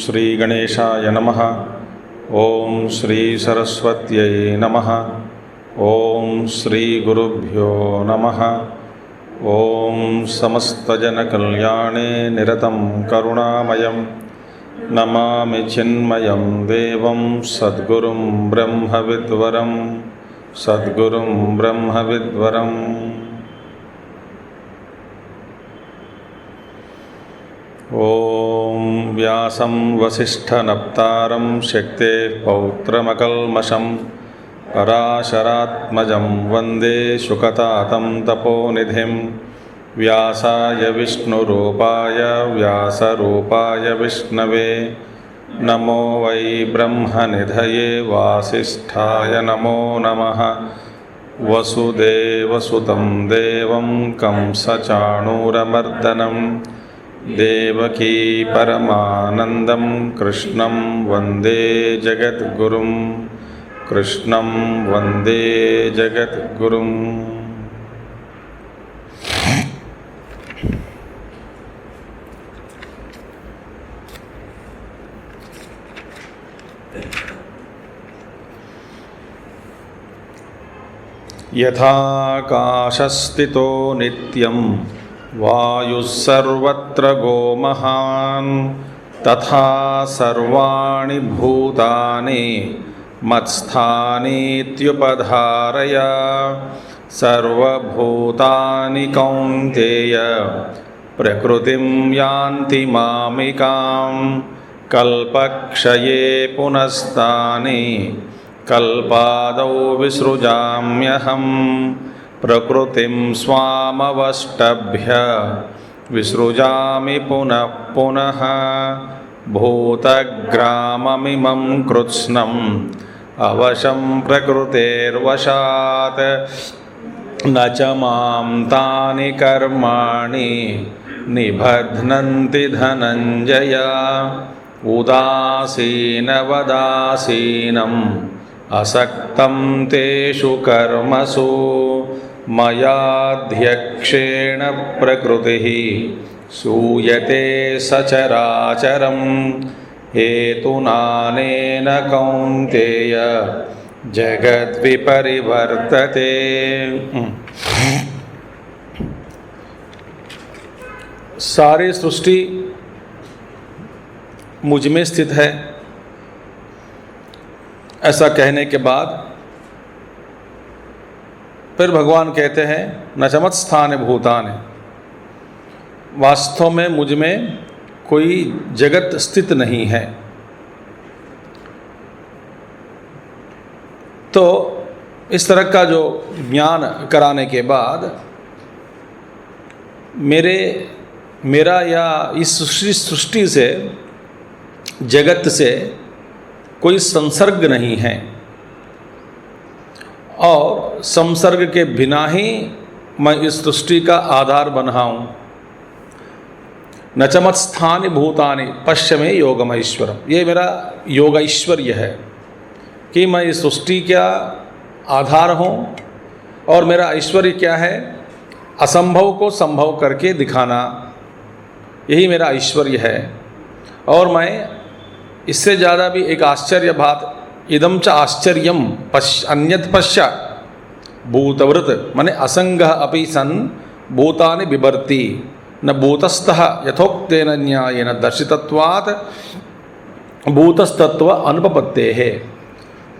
श्री गणेशाय नमः। ओम श्री सरस्वत्यै नमः। ओम श्री गुरुभ्यो नमः। ओम समस्तजनकल्याणे निरतं करुणामयं नमामि चिन्मयं देवं सद्गुरुं ब्रह्मविद्वरं सद्गुरुं ब्रह्मविद्वरम्। ओम व्यासं वसिष्ठनप्तारं शक्तेः पौत्रमकल्मषं पराशरात्मजं वन्दे शुकतातं तपोनिधिं। व्यासाय विष्णुरूपाय व्यासरूपाय विष्णवे नमो वै ब्रह्मनिधये वासिष्ठाय नमो नमः। वसुदेवसुतं देवं कंसचाणूरमर्दनं देवकी परमानंदं कृष्णं वंदे जगद्गुरुं कृष्णं वंदे जगद्गुरुम्। यथाकाशस्थितो नित्यं वायुः सर्वत्र गोमहान् तथा सर्वाणि भूतानि मत्स्थानीत्युपधारय। सर्वभूतानि कौन्तेय प्रकृतिं यान्ति मामिकां। कल्पक्षये पुनस्तानि कल्पादौ विसृजाम्यहं। प्रकृतिं स्वामवष्टभ्य विसृजामि पुनः पुनः। भूतग्राममिमं कृत्स्नम् अवशं प्रकृतेर्वशात्। न च मां तानि कर्माणि निबध्नन्ति धनञ्जय। उदासीनवदासीनम् असक्तं तेषु कर्मसु मयाध्यक्षेण प्रकृतिः सूयते सचराचरं। हेतुनानेन कौन्तेय जगद्विपरिवर्तते। सारी सृष्टि मुझ में स्थित है, ऐसा कहने के बाद फिर भगवान कहते हैं न च मत्स्थानि भूतानि। वास्तव में मुझ में कोई जगत स्थित नहीं है। तो इस तरह का जो ज्ञान कराने के बाद मेरा या इस सृष्टि से जगत से कोई संसर्ग नहीं है और संसर्ग के बिना ही मैं इस सृष्टि का आधार बना हूँ। न च मत्स्थानि भूतानि पश्य में योगमैश्वरम। ये मेरा योग ऐश्वर्य है कि मैं इस सृष्टि का आधार हूँ और मेरा ऐश्वर्य क्या है, असंभव को संभव करके दिखाना, यही मेरा ऐश्वर्य है। और मैं इससे ज़्यादा भी एक आश्चर्य बात, इदं च आश्चर्यम अन्यत् पश्य भूतवृत माने असंगः अपि सन् भूतानि बिभर्ति न भूतस्थः यथोक्तेन न्यायेन दर्शितत्वात् भूतस्तत्व अनुपपत्तेः।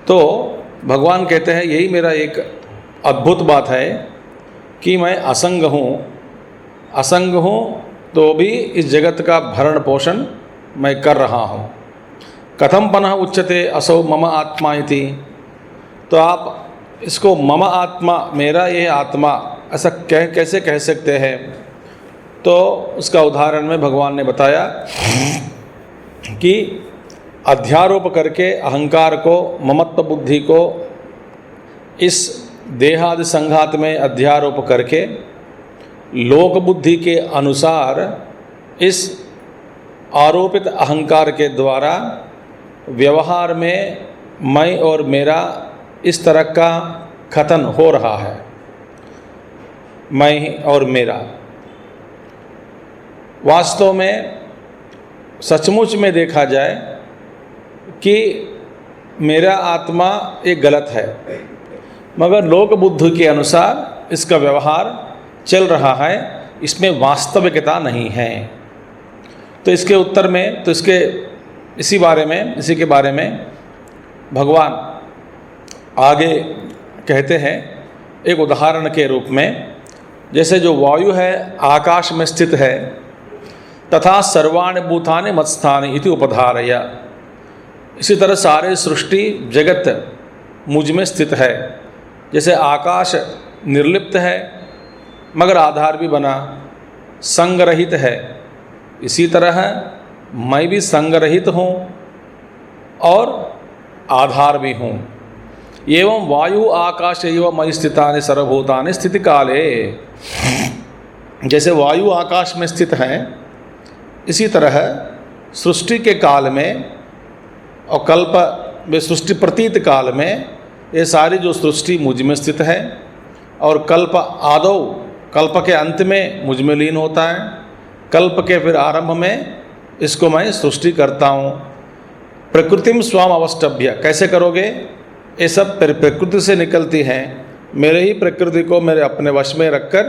तो भगवान कहते हैं यही मेरा एक अद्भुत बात है कि मैं असंग हूँ तो भी इस जगत का भरण पोषण मैं कर रहा हूँ। कथम पुनः उच्यते असौ मम आत्मा इति। तो आप इसको मम आत्मा, मेरा ये आत्मा, ऐसा कैसे कह सकते हैं? तो उसका उदाहरण में भगवान ने बताया कि अध्यारोप करके अहंकार को, ममत्व बुद्धि को इस देहादि संघात में अध्यारोप करके लोक बुद्धि के अनुसार इस आरोपित अहंकार के द्वारा व्यवहार में मैं और मेरा इस तरह का कथन हो रहा है, मैं और मेरा। वास्तव में सचमुच में देखा जाए कि मेरा आत्मा ये गलत है, मगर लोक बुद्धि के अनुसार इसका व्यवहार चल रहा है, इसमें वास्तविकता नहीं है। तो इसके उत्तर में, तो इसी के बारे में भगवान आगे कहते हैं एक उदाहरण के रूप में, जैसे जो वायु है आकाश में स्थित है, तथा सर्वाणि भूतानि मत्स्थानि इति उपधारय, इसी तरह सारे सृष्टि जगत मुझ में स्थित है। जैसे आकाश निर्लिप्त है मगर आधार भी बना, संग रहित है, इसी तरह मैं भी संग रहित हूँ और आधार भी हूँ। एवं वायु आकाश एवं मयि स्थितानि सर्वभूतानि स्थिति काले, जैसे वायु आकाश में स्थित हैं, इसी तरह सृष्टि के काल में और कल्प में, सृष्टि प्रतीत काल में ये सारी जो सृष्टि मुझ में स्थित है, और कल्प आदौ, कल्प के अंत में मुझ में लीन होता है, कल्प के फिर आरंभ में इसको मैं सृष्टि करता हूँ। प्रकृतिम स्वाम अवष्टभ्य, कैसे करोगे? ये सब प्रकृति से निकलती हैं, मेरे ही प्रकृति को मेरे अपने वश में रखकर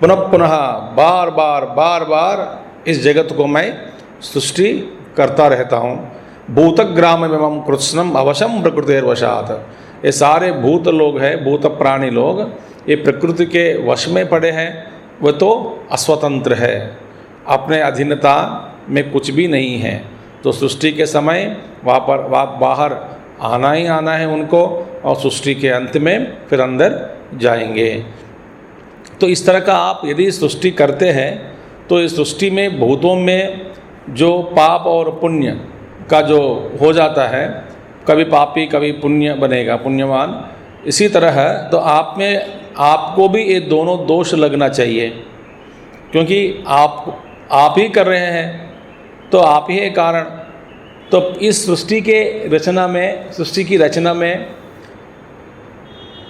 पुनः पुनः बार बार इस जगत को मैं सृष्टि करता रहता हूँ। भूतग्राममिमं कृत्स्नम अवशम प्रकृतिर्वशात्, ये सारे भूत लोग हैं, भूत प्राणी लोग, ये प्रकृति के वश में पड़े हैं, वह तो अस्वतंत्र है, अपने अधीनता में कुछ भी नहीं है। तो सृष्टि के समय बाहर आना ही आना है उनको, और सृष्टि के अंत में फिर अंदर जाएंगे। तो इस तरह का आप यदि सृष्टि करते हैं तो इस सृष्टि में भूतों में जो पाप और पुण्य का जो हो जाता है, कभी पापी कभी पुण्य बनेगा, पुण्यवान। इसी तरह तो आपको भी ये दोनों दोष लगना चाहिए, क्योंकि आप ही कर रहे हैं, तो आप ही है कारण। तो इस सृष्टि की रचना में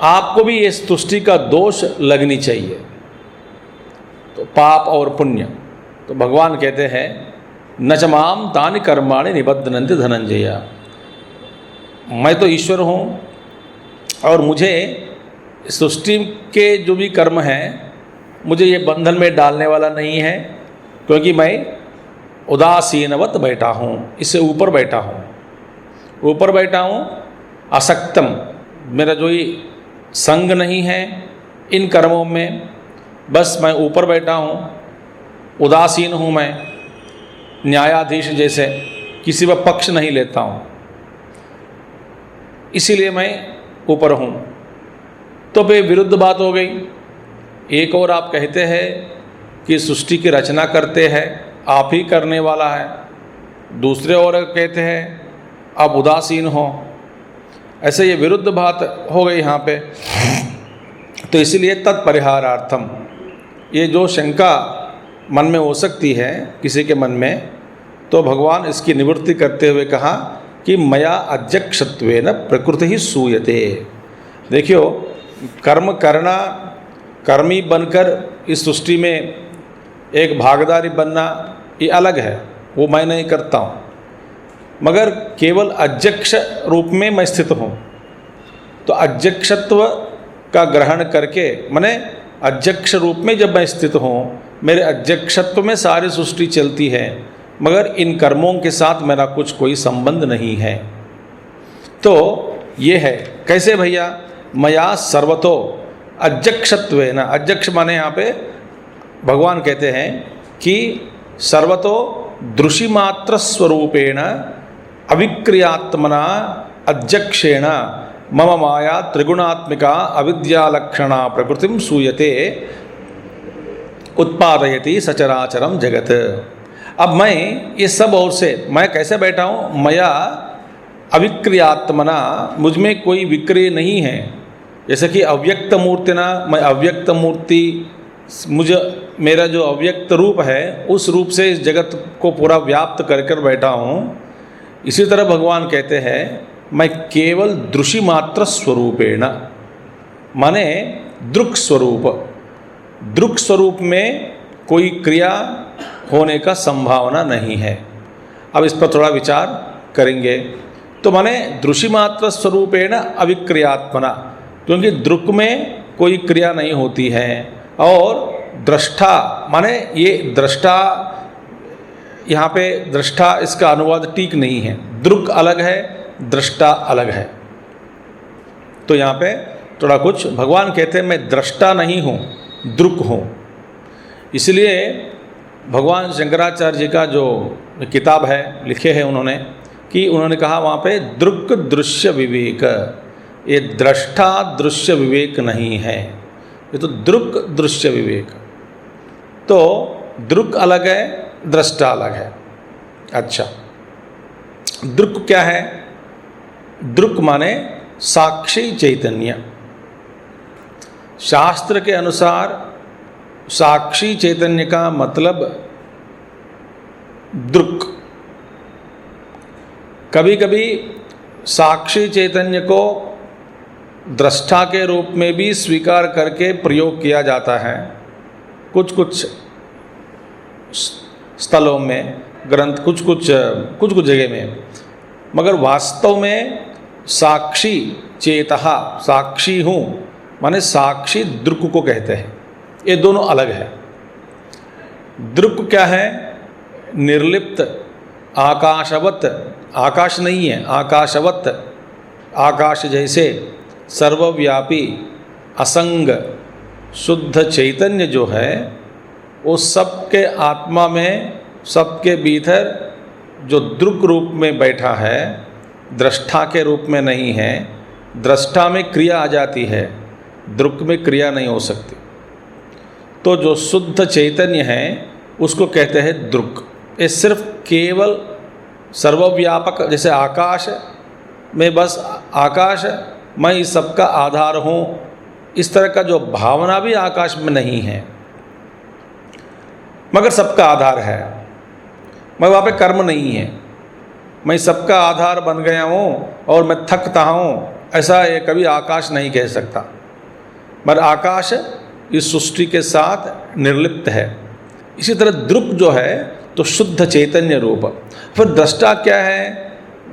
आपको भी इस सृष्टि का दोष लगनी चाहिए, तो पाप और पुण्य। तो भगवान कहते हैं न च माम तानि कर्माणि निबध्नन्ति धनंजय, मैं तो ईश्वर हूँ और मुझे सृष्टि के जो भी कर्म हैं मुझे ये बंधन में डालने वाला नहीं है, क्योंकि मैं उदासीनवत बैठा हूँ, इससे ऊपर बैठा हूँ, असक्तम, मेरा जो ये संग नहीं है इन कर्मों में, बस मैं ऊपर बैठा हूँ, उदासीन हूँ मैं, न्यायाधीश जैसे किसी पर पक्ष नहीं लेता हूँ, इसीलिए मैं ऊपर हूँ। तो वे विरुद्ध बात हो गई। एक और आप कहते हैं कि सृष्टि की रचना करते हैं, आप ही करने वाला है, दूसरे और कहते हैं आप उदासीन हो, ऐसे ये विरुद्ध बात हो गई यहाँ पे। तो इसीलिए तत्परिहारार्थम, ये जो शंका मन में हो सकती है किसी के मन में, तो भगवान इसकी निवृत्ति करते हुए कहा कि मया अध्यक्षत्वेन प्रकृति ही सूयते। देखियो, कर्म करना, कर्मी बनकर इस सृष्टि में एक भागीदारी बनना ये अलग है, वो मैं नहीं करता हूँ, मगर केवल अध्यक्ष रूप में मैं स्थित हूँ। तो अध्यक्षत्व का ग्रहण करके, माने अध्यक्ष रूप में जब मैं स्थित हूँ, मेरे अध्यक्षत्व में सारी सृष्टि चलती है, मगर इन कर्मों के साथ मेरा कोई संबंध नहीं है। तो ये है कैसे भैया? मया सर्वतो अध्यक्षत्वेन, अध्यक्ष माने यहाँ पे भगवान कहते हैं कि सर्वतो दृशिमात्र स्वरूपेण अविक्रियात्मना अध्यक्षेण मम माया त्रिगुणात्मिका अविद्यालक्षणा प्रकृतिम सूयते उत्पादयति सचराचरम जगत। अब मैं ये सब ओर से मैं कैसे बैठा हूँ, मया अविक्रियात्मना, मुझ में कोई विक्रिय नहीं है। जैसे कि अव्यक्त मूर्तिना, मैं अव्यक्त मूर्ति, मुझे मेरा जो अव्यक्त रूप है उस रूप से इस जगत को पूरा व्याप्त कर कर बैठा हूँ। इसी तरह भगवान कहते हैं मैं केवल दृश्य मात्र स्वरूपेण, माने दृक् स्वरूप, दृक् स्वरूप में कोई क्रिया होने का संभावना नहीं है। अब इस पर थोड़ा विचार करेंगे। तो माने दृश्य मात्र स्वरूपेण अविक्रियात्मना, क्योंकि दृक् में कोई क्रिया नहीं होती है। और दृष्टा माने ये दृष्टा, यहाँ पे दृष्टा इसका अनुवाद ठीक नहीं है। दृक् अलग है, दृष्टा अलग है। तो यहाँ पे थोड़ा कुछ भगवान कहते हैं मैं दृष्टा नहीं हूँ, दृक् हूँ। इसलिए भगवान शंकराचार्य जी का जो किताब है लिखे है उन्होंने, कि उन्होंने कहा वहाँ पे दृक् दृश्य विवेक, ये दृष्टा दृश्य विवेक नहीं है, ये तो दृक् दृश्य विवेक। तो दृक् अलग है, दृष्टा अलग है। अच्छा, दृक् क्या है? दृक् माने साक्षी चैतन्य। शास्त्र के अनुसार साक्षी चैतन्य का मतलब दृक्। कभी कभी साक्षी चैतन्य को दृष्टा के रूप में भी स्वीकार करके प्रयोग किया जाता है कुछ कुछ स्थलों में, ग्रंथ कुछ कुछ जगह में। मगर वास्तव में साक्षी चेतहा, साक्षी हूँ माने साक्षी दृक् को कहते हैं। ये दोनों अलग है। दृक् क्या है? निर्लिप्त, आकाशवत, आकाश नहीं है, आकाशवत, आकाश जैसे सर्वव्यापी असंग शुद्ध चैतन्य जो है वो सबके आत्मा में, सबके भीतर जो दृक् रूप में बैठा है, दृष्टा के रूप में नहीं है। दृष्टा में क्रिया आ जाती है, दृक् में क्रिया नहीं हो सकती। तो जो शुद्ध चैतन्य है उसको कहते हैं दृक्। ये सिर्फ केवल सर्वव्यापक, जैसे आकाश में बस आकाश, मैं इस सबका आधार हूँ, इस तरह का जो भावना भी आकाश में नहीं है, मगर सबका आधार है। मैं वहाँ पे कर्म नहीं है, मैं सबका आधार बन गया हूँ और मैं थकता हूँ, ऐसा ये कभी आकाश नहीं कह सकता। मगर आकाश इस सृष्टि के साथ निर्लिप्त है। इसी तरह दृक् जो है तो शुद्ध चैतन्य रूप। फिर दृष्टा क्या है?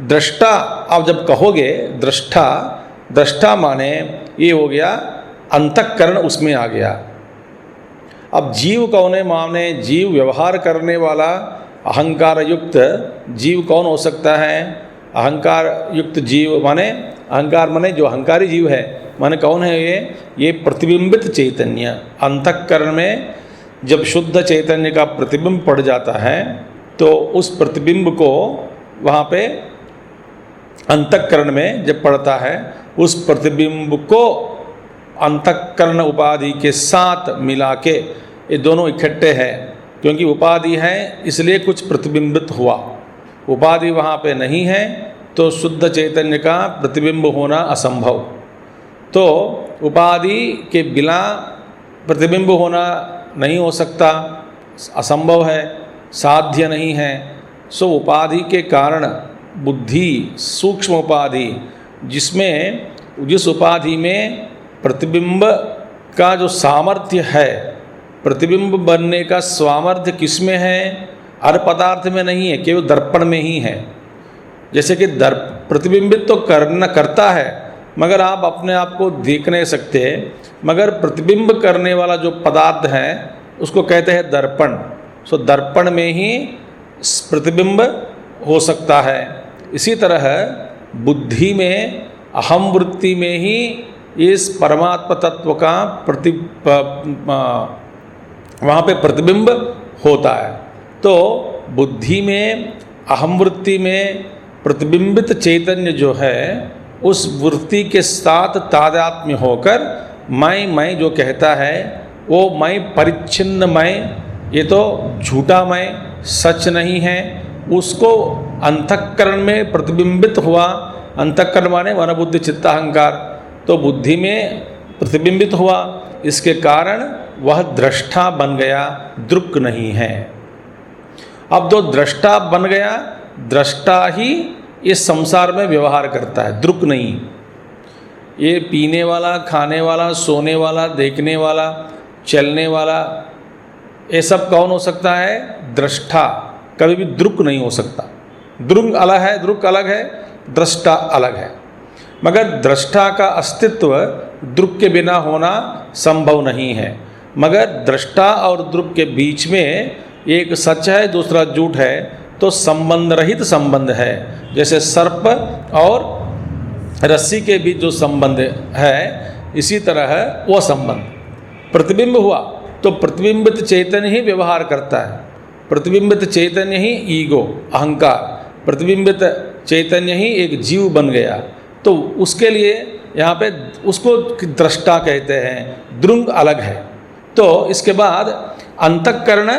दृष्टा आप जब कहोगे दृष्टा, दृष्टा माने ये हो गया अंतःकरण, उसमें आ गया। अब जीव कौन है? माने जीव व्यवहार करने वाला अहंकार युक्त जीव कौन हो सकता है? अहंकार युक्त जीव माने, अहंकार माने जो अहंकारी जीव है, माने कौन है ये प्रतिबिंबित चैतन्य। अंतःकरण में जब शुद्ध चैतन्य का प्रतिबिंब पड़ जाता है तो उस प्रतिबिंब को वहाँ पे अंतःकरण में जब पड़ता है, उस प्रतिबिंब को अंतःकरण उपाधि के साथ मिला के, ये दोनों इकट्ठे हैं। क्योंकि उपाधि है इसलिए कुछ प्रतिबिंबित हुआ, उपाधि वहाँ पे नहीं है तो शुद्ध चैतन्य का प्रतिबिंब होना असंभव। तो उपाधि के बिना प्रतिबिंब होना नहीं हो सकता, असंभव है, साध्य नहीं है। सो उपाधि के कारण बुद्धि, सूक्ष्म उपाधि, जिस उपाधि में प्रतिबिंब का जो सामर्थ्य है, प्रतिबिंब बनने का सामर्थ्य किस में है? हर पदार्थ में नहीं है, केवल दर्पण में ही है। जैसे कि प्रतिबिंबित तो करता है मगर आप अपने आप को देख नहीं सकते, मगर प्रतिबिंब करने वाला जो पदार्थ है उसको कहते हैं दर्पण। सो दर्पण में ही प्रतिबिंब हो सकता है। इसी तरह बुद्धि में, अहम वृत्ति में ही इस परमात्मा तत्व का वहाँ पे प्रतिबिंब होता है। तो बुद्धि में, अहम वृत्ति में प्रतिबिंबित चैतन्य जो है उस वृत्ति के साथ तादात्म्य होकर मैं जो कहता है वो मैं परिच्छिन्न मैं, ये तो झूठा मैं, सच नहीं है, उसको अंतःकरण में प्रतिबिंबित हुआ। अंतःकरण माने मन बुद्धि चित्त अहंकार, तो बुद्धि में प्रतिबिंबित हुआ, इसके कारण वह दृष्टा बन गया, दृक् नहीं है। अब जो दृष्टा बन गया, दृष्टा ही इस संसार में व्यवहार करता है, दृक् नहीं। ये पीने वाला, खाने वाला, सोने वाला, देखने वाला, चलने वाला, ये सब कौन हो सकता है? दृष्टा। कभी भी दृक् नहीं हो सकता। दृक् अलग है, दृक् अलग है, दृष्टा अलग है। मगर दृष्टा का अस्तित्व दृक् के बिना होना संभव नहीं है। मगर दृष्टा और दृक् के बीच में एक सच है, दूसरा झूठ है, तो संबंध रहित संबंध है। जैसे सर्प और रस्सी के बीच जो संबंध है, इसी तरह वो संबंध। प्रतिबिंब हुआ तो प्रतिबिंबित चैतन्य ही व्यवहार करता है, प्रतिबिंबित चैतन्य ही ईगो, अहंकार, प्रतिबिंबित चैतन्य ही एक जीव बन गया। तो उसके लिए यहाँ पे उसको दृष्टा कहते हैं, दृंग अलग है। तो इसके बाद अंतःकरण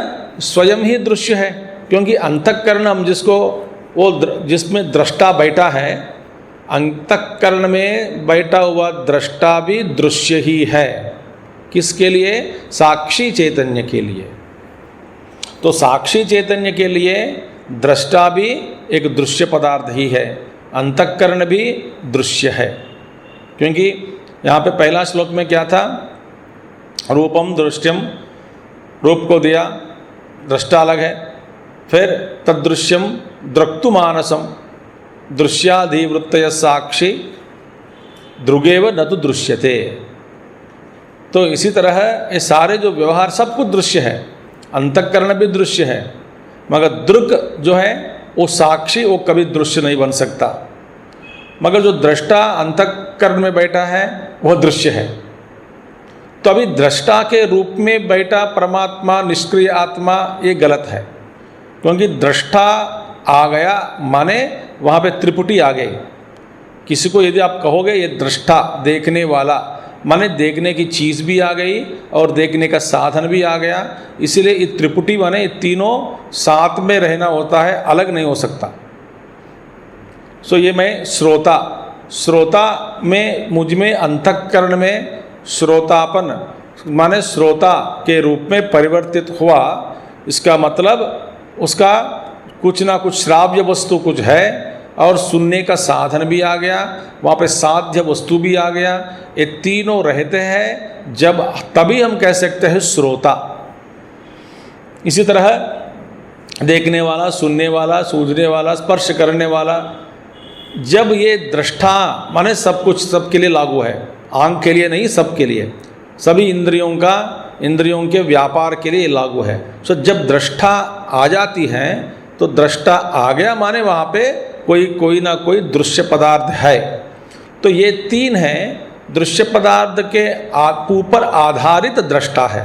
स्वयं ही दृश्य है, क्योंकि अंतःकरण हम जिसको वो जिसमें दृष्टा बैठा है, अंतःकरण में बैठा हुआ दृष्टा भी दृश्य ही है। किसके लिए? साक्षी चैतन्य के लिए। तो साक्षी चैतन्य के लिए दृष्टा भी एक दृश्य पदार्थ ही है, अंतःकरण भी दृश्य है। क्योंकि यहाँ पे पहला श्लोक में क्या था? रूपम दृश्यम, रूप को दिया, दृष्टा अलग है। फिर तदृश्यम द्रक्तु मानसम, दृश्याधिवृत्तय साक्षी दृगेव न तो दृश्यते। तो इसी तरह ये सारे जो व्यवहार सब कुछ दृश्य है, अंतःकरण भी दृश्य है, मगर दृक् जो है वो साक्षी, वो कभी दृश्य नहीं बन सकता। मगर जो दृष्टा अंतःकरण में बैठा है वह दृश्य है। तो अभी दृष्टा के रूप में बैठा परमात्मा, निष्क्रिय आत्मा, ये गलत है। क्योंकि दृष्टा आ गया माने वहाँ पे त्रिपुटी आ गई। किसी को यदि आप कहोगे ये दृष्टा, देखने वाला, माने देखने की चीज़ भी आ गई और देखने का साधन भी आ गया। इसीलिए ये त्रिपुटी माने ये तीनों साथ में रहना होता है, अलग नहीं हो सकता। सो ये मैं श्रोता, श्रोता में मुझ में अंतःकरण में श्रोतापन माने श्रोता के रूप में परिवर्तित हुआ। इसका मतलब उसका कुछ ना कुछ श्राव्य वस्तु कुछ है और सुनने का साधन भी आ गया, वहाँ पे साध्य वस्तु भी आ गया। ये तीनों रहते हैं जब, तभी हम कह सकते हैं श्रोता। इसी तरह देखने वाला, सुनने वाला, सूझने वाला, स्पर्श करने वाला, जब ये दृष्टा माने सब कुछ सबके लिए लागू है, आंख के लिए नहीं, सबके लिए, सभी इंद्रियों के व्यापार के लिए लागू है। सो जब दृष्टा आ जाती है तो दृष्टा आ गया माने वहाँ पे कोई ना कोई दृश्य पदार्थ है। तो ये तीन हैं, दृश्य पदार्थ के ऊपर आधारित दृष्टा है।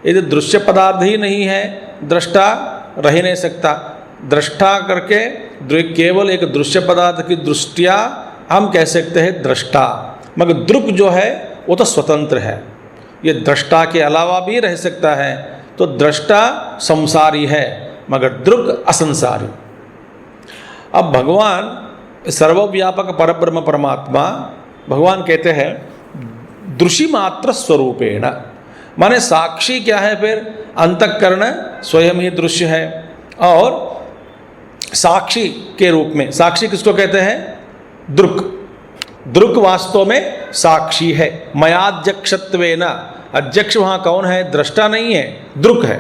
यदि दृश्य पदार्थ ही नहीं है, दृष्टा रह ही नहीं सकता। दृष्टा करके केवल एक दृश्य पदार्थ की दृष्टिया हम कह सकते हैं दृष्टा। मगर दृक् जो है वो तो स्वतंत्र है, ये दृष्टा के अलावा भी रह सकता है। तो दृष्टा संसारी है मगर दृक् असंसारी। अब भगवान सर्वव्यापक परब्रह्म परमात्मा, भगवान कहते हैं दृश्य मात्र स्वरूपेण, माने साक्षी क्या है? फिर अंतःकरण स्वयं ही दृश्य है। और साक्षी के रूप में, साक्षी किसको कहते हैं? दृक्। दृक् वास्तव में साक्षी है। मयाध्यक्षत्वेन, अध्यक्ष वहाँ कौन है? दृष्टा नहीं है, दृक् है।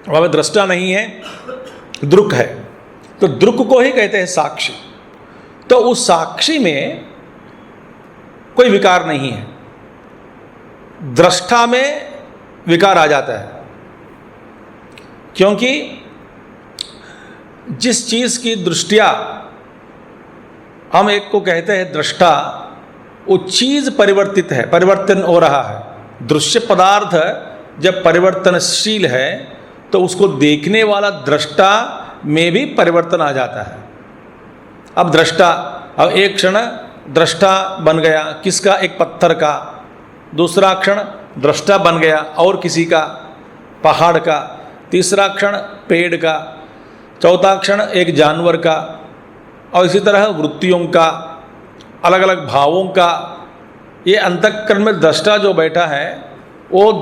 वह दृष्टा नहीं है, दृक् है। तो दृक् को ही कहते हैं साक्षी। तो उस साक्षी में कोई विकार नहीं है, दृष्टा में विकार आ जाता है। क्योंकि जिस चीज की दृष्टिया हम एक को कहते हैं दृष्टा, वो चीज परिवर्तित है, परिवर्तन हो रहा है। दृश्य पदार्थ जब परिवर्तनशील है तो उसको देखने वाला दृष्टा में भी परिवर्तन आ जाता है। अब दृष्टा, अब एक क्षण दृष्टा बन गया किसका, एक पत्थर का, दूसरा क्षण दृष्टा बन गया और किसी का, पहाड़ का, तीसरा क्षण पेड़ का, चौथा क्षण एक जानवर का, और इसी तरह वृत्तियों का, अलग अलग भावों का। ये अंतःकरण में दृष्टा जो बैठा है वो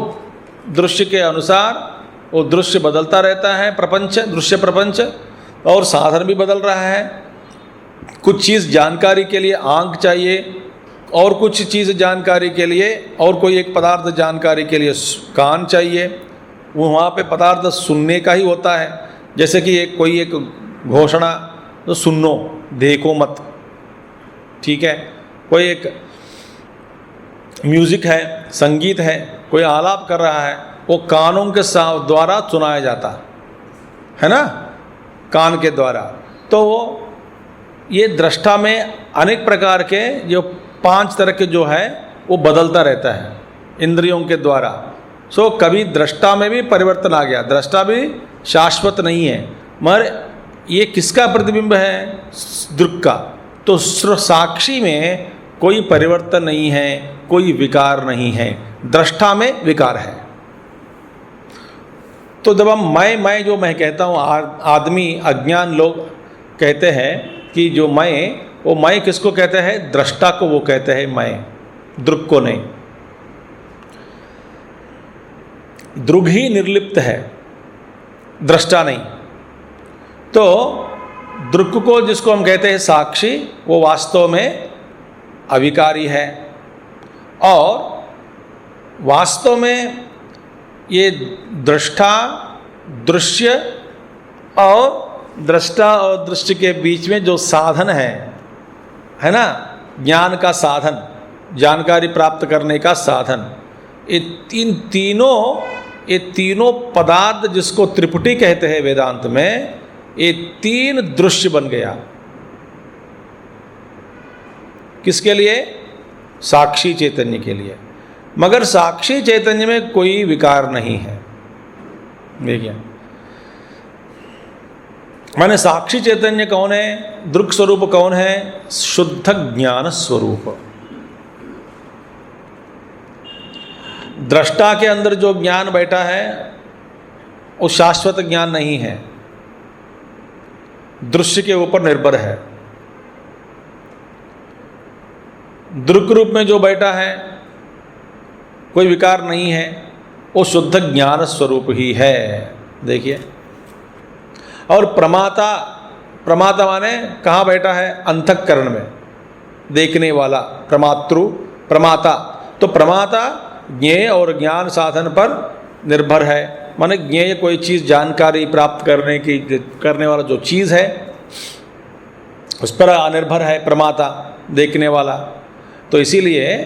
दृश्य के अनुसार वो दृश्य बदलता रहता है, प्रपंच, दृश्य प्रपंच, और साधन भी बदल रहा है। कुछ चीज़ जानकारी के लिए आंख चाहिए, और कुछ चीज़ जानकारी के लिए, और कोई एक पदार्थ जानकारी के लिए कान चाहिए। वो वहाँ पे पदार्थ सुनने का ही होता है। जैसे कि कोई एक घोषणा तो सुनो, देखो मत, ठीक है। कोई एक म्यूज़िक है, संगीत है, कोई आलाप कर रहा है, वो कानों के द्वारा सुनाया जाता है ना, कान के द्वारा। तो वो ये दृष्टा में अनेक प्रकार के जो 5 तरह के जो है वो बदलता रहता है इंद्रियों के द्वारा। सो कभी दृष्टा में भी परिवर्तन आ गया, दृष्टा भी शाश्वत नहीं है, मगर ये किसका प्रतिबिंब है, दृक् का। तो साक्षी में कोई परिवर्तन नहीं है, कोई विकार नहीं है, दृष्टा में विकार है। तो जब हम मैं जो मैं कहता हूँ, आदमी अज्ञान लोग कहते हैं कि जो मैं, वो मैं किसको कहते हैं, दृष्टा को वो कहते हैं मैं, दृक् को नहीं। दृग् ही निर्लिप्त है, दृष्टा नहीं। तो दृक् को जिसको हम कहते हैं साक्षी, वो वास्तव में अविकारी है। और वास्तव में ये दृष्टा, दृश्य और दृष्टा और दृश्य के बीच में जो साधन है ना, ज्ञान का साधन, जानकारी प्राप्त करने का साधन, ये तीनों पदार्थ जिसको त्रिपुटी कहते हैं वेदांत में, ये 3 दृश्य बन गया। किसके लिए, साक्षी चैतन्य के लिए। मगर साक्षी चैतन्य में कोई विकार नहीं है। देखिए, माने साक्षी चैतन्य कौन है, दृक् स्वरूप कौन है, शुद्ध ज्ञान स्वरूप। दृष्टा के अंदर जो ज्ञान बैठा है वो शाश्वत ज्ञान नहीं है, दृश्य के ऊपर निर्भर है। दृक् रूप में जो बैठा है कोई विकार नहीं है, वो शुद्ध ज्ञान स्वरूप ही है। देखिए, और प्रमाता, प्रमाता माने कहाँ बैठा है, अंतःकरण में, देखने वाला, प्रमातृ, प्रमाता। तो प्रमाता ज्ञेय और ज्ञान साधन पर निर्भर है। माने ज्ञेय कोई चीज़ जानकारी प्राप्त करने वाला जो चीज़ है उस पर निर्भर है प्रमाता, देखने वाला। तो इसीलिए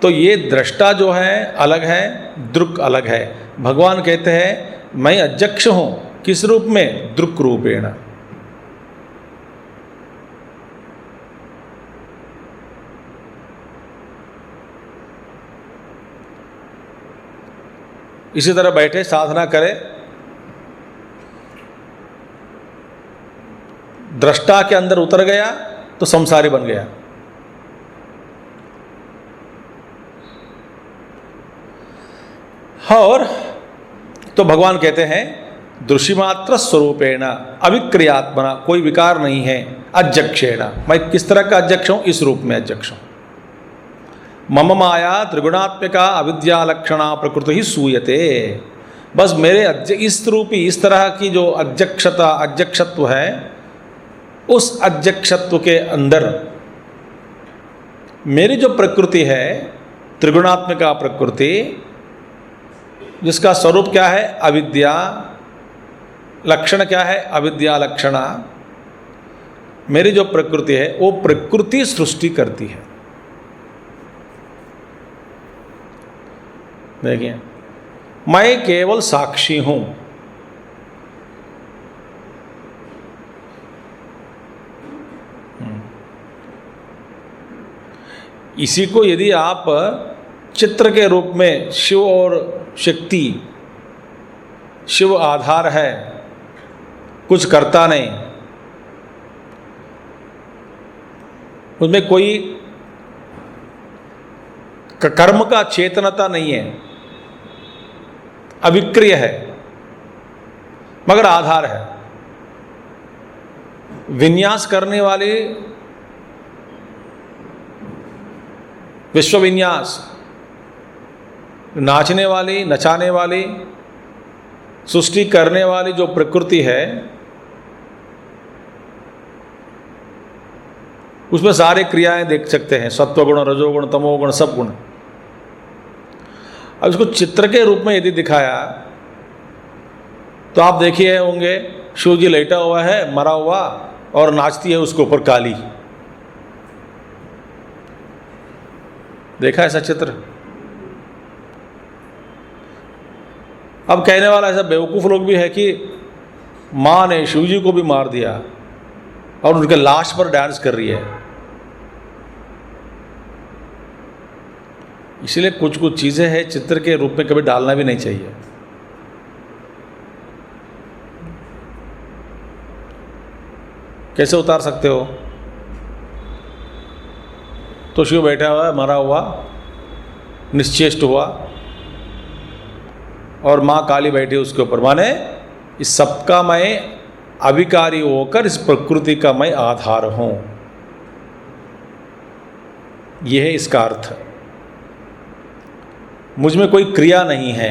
तो ये दृष्टा जो है अलग है, दृक् अलग है। भगवान कहते हैं मैं अध्यक्ष हूँ, किस रूप में, दृक् रूपेण। इसी तरह बैठे साधना करे, दृष्टा के अंदर उतर गया तो संसारी बन गया। और तो भगवान कहते हैं दृश्यमात्र स्वरूपेण अविक्रियात्मना, कोई विकार नहीं है, अध्यक्षेण। मैं किस तरह का अध्यक्ष हूँ, इस रूप में अध्यक्ष हूँ। मम माया त्रिगुणात्मिका अविद्या लक्षणा प्रकृति ही सूयते। बस मेरे इस रूपी, इस तरह की जो अध्यक्षता, अध्यक्षत्व है, उस अध्यक्षत्व के अंदर मेरी जो प्रकृति है, त्रिगुणात्मिका प्रकृति, जिसका स्वरूप क्या है, अविद्या, लक्षण क्या है, अविद्या लक्षणा। मेरी जो प्रकृति है वो प्रकृति सृष्टि करती है। देखिए, मैं केवल साक्षी हूं। इसी को यदि आप चित्र के रूप में शिव और शक्ति, शिव आधार है, कुछ करता नहीं, उसमें कोई कर्म का चेतनता नहीं है, अविक्रिय है, मगर आधार है। विन्यास करने वाली, विश्व विन्यास, नाचने वाली, नचाने वाली, सृष्टि करने वाली जो प्रकृति है, उसमें सारे क्रियाएं देख सकते हैं, सत्वगुण, रजोगुण, तमोगुण, सब गुण। अब इसको चित्र के रूप में यदि दिखाया तो आप देखिए होंगे शिव जी लेटा हुआ है, मरा हुआ, और नाचती है उसके ऊपर काली। देखा ऐसा चित्र? अब कहने वाला ऐसा बेवकूफ़ लोग भी है कि माँ ने शिव जी को भी मार दिया और उनके लाश पर डांस कर रही है। इसलिए कुछ कुछ चीज़ें हैं चित्र के रूप में कभी डालना भी नहीं चाहिए। कैसे उतार सकते हो? तो शिव बैठा हुआ है, मरा हुआ, निश्चेष्ट हुआ, और माँ काली बैठी उसके ऊपर, माने इस सबका मैं अविकारी होकर इस प्रकृति का मैं आधार हूं। यह है इसका अर्थ। मुझ में कोई क्रिया नहीं है,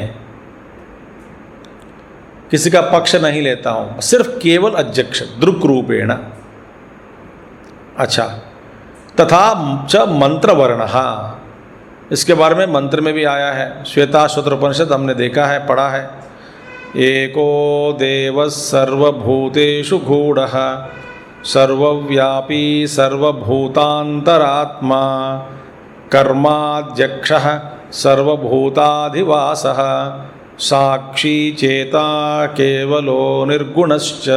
किसी का पक्ष नहीं लेता हूं, सिर्फ केवल अध्यक्ष दृक् रूपेण। अच्छा, तथा च मंत्र वर्ण, इसके बारे में मंत्र में भी आया है। श्वेताश्वतर उपनिषद हमने देखा है, पढ़ा है। एको देव सर्वभूतेषु गूढ़ः सर्वव्यापी सर्वभूतांतरात्मा कर्माध्यक्षः सर्वभूताधिवासः साक्षी चेता केवलो निर्गुणश्च।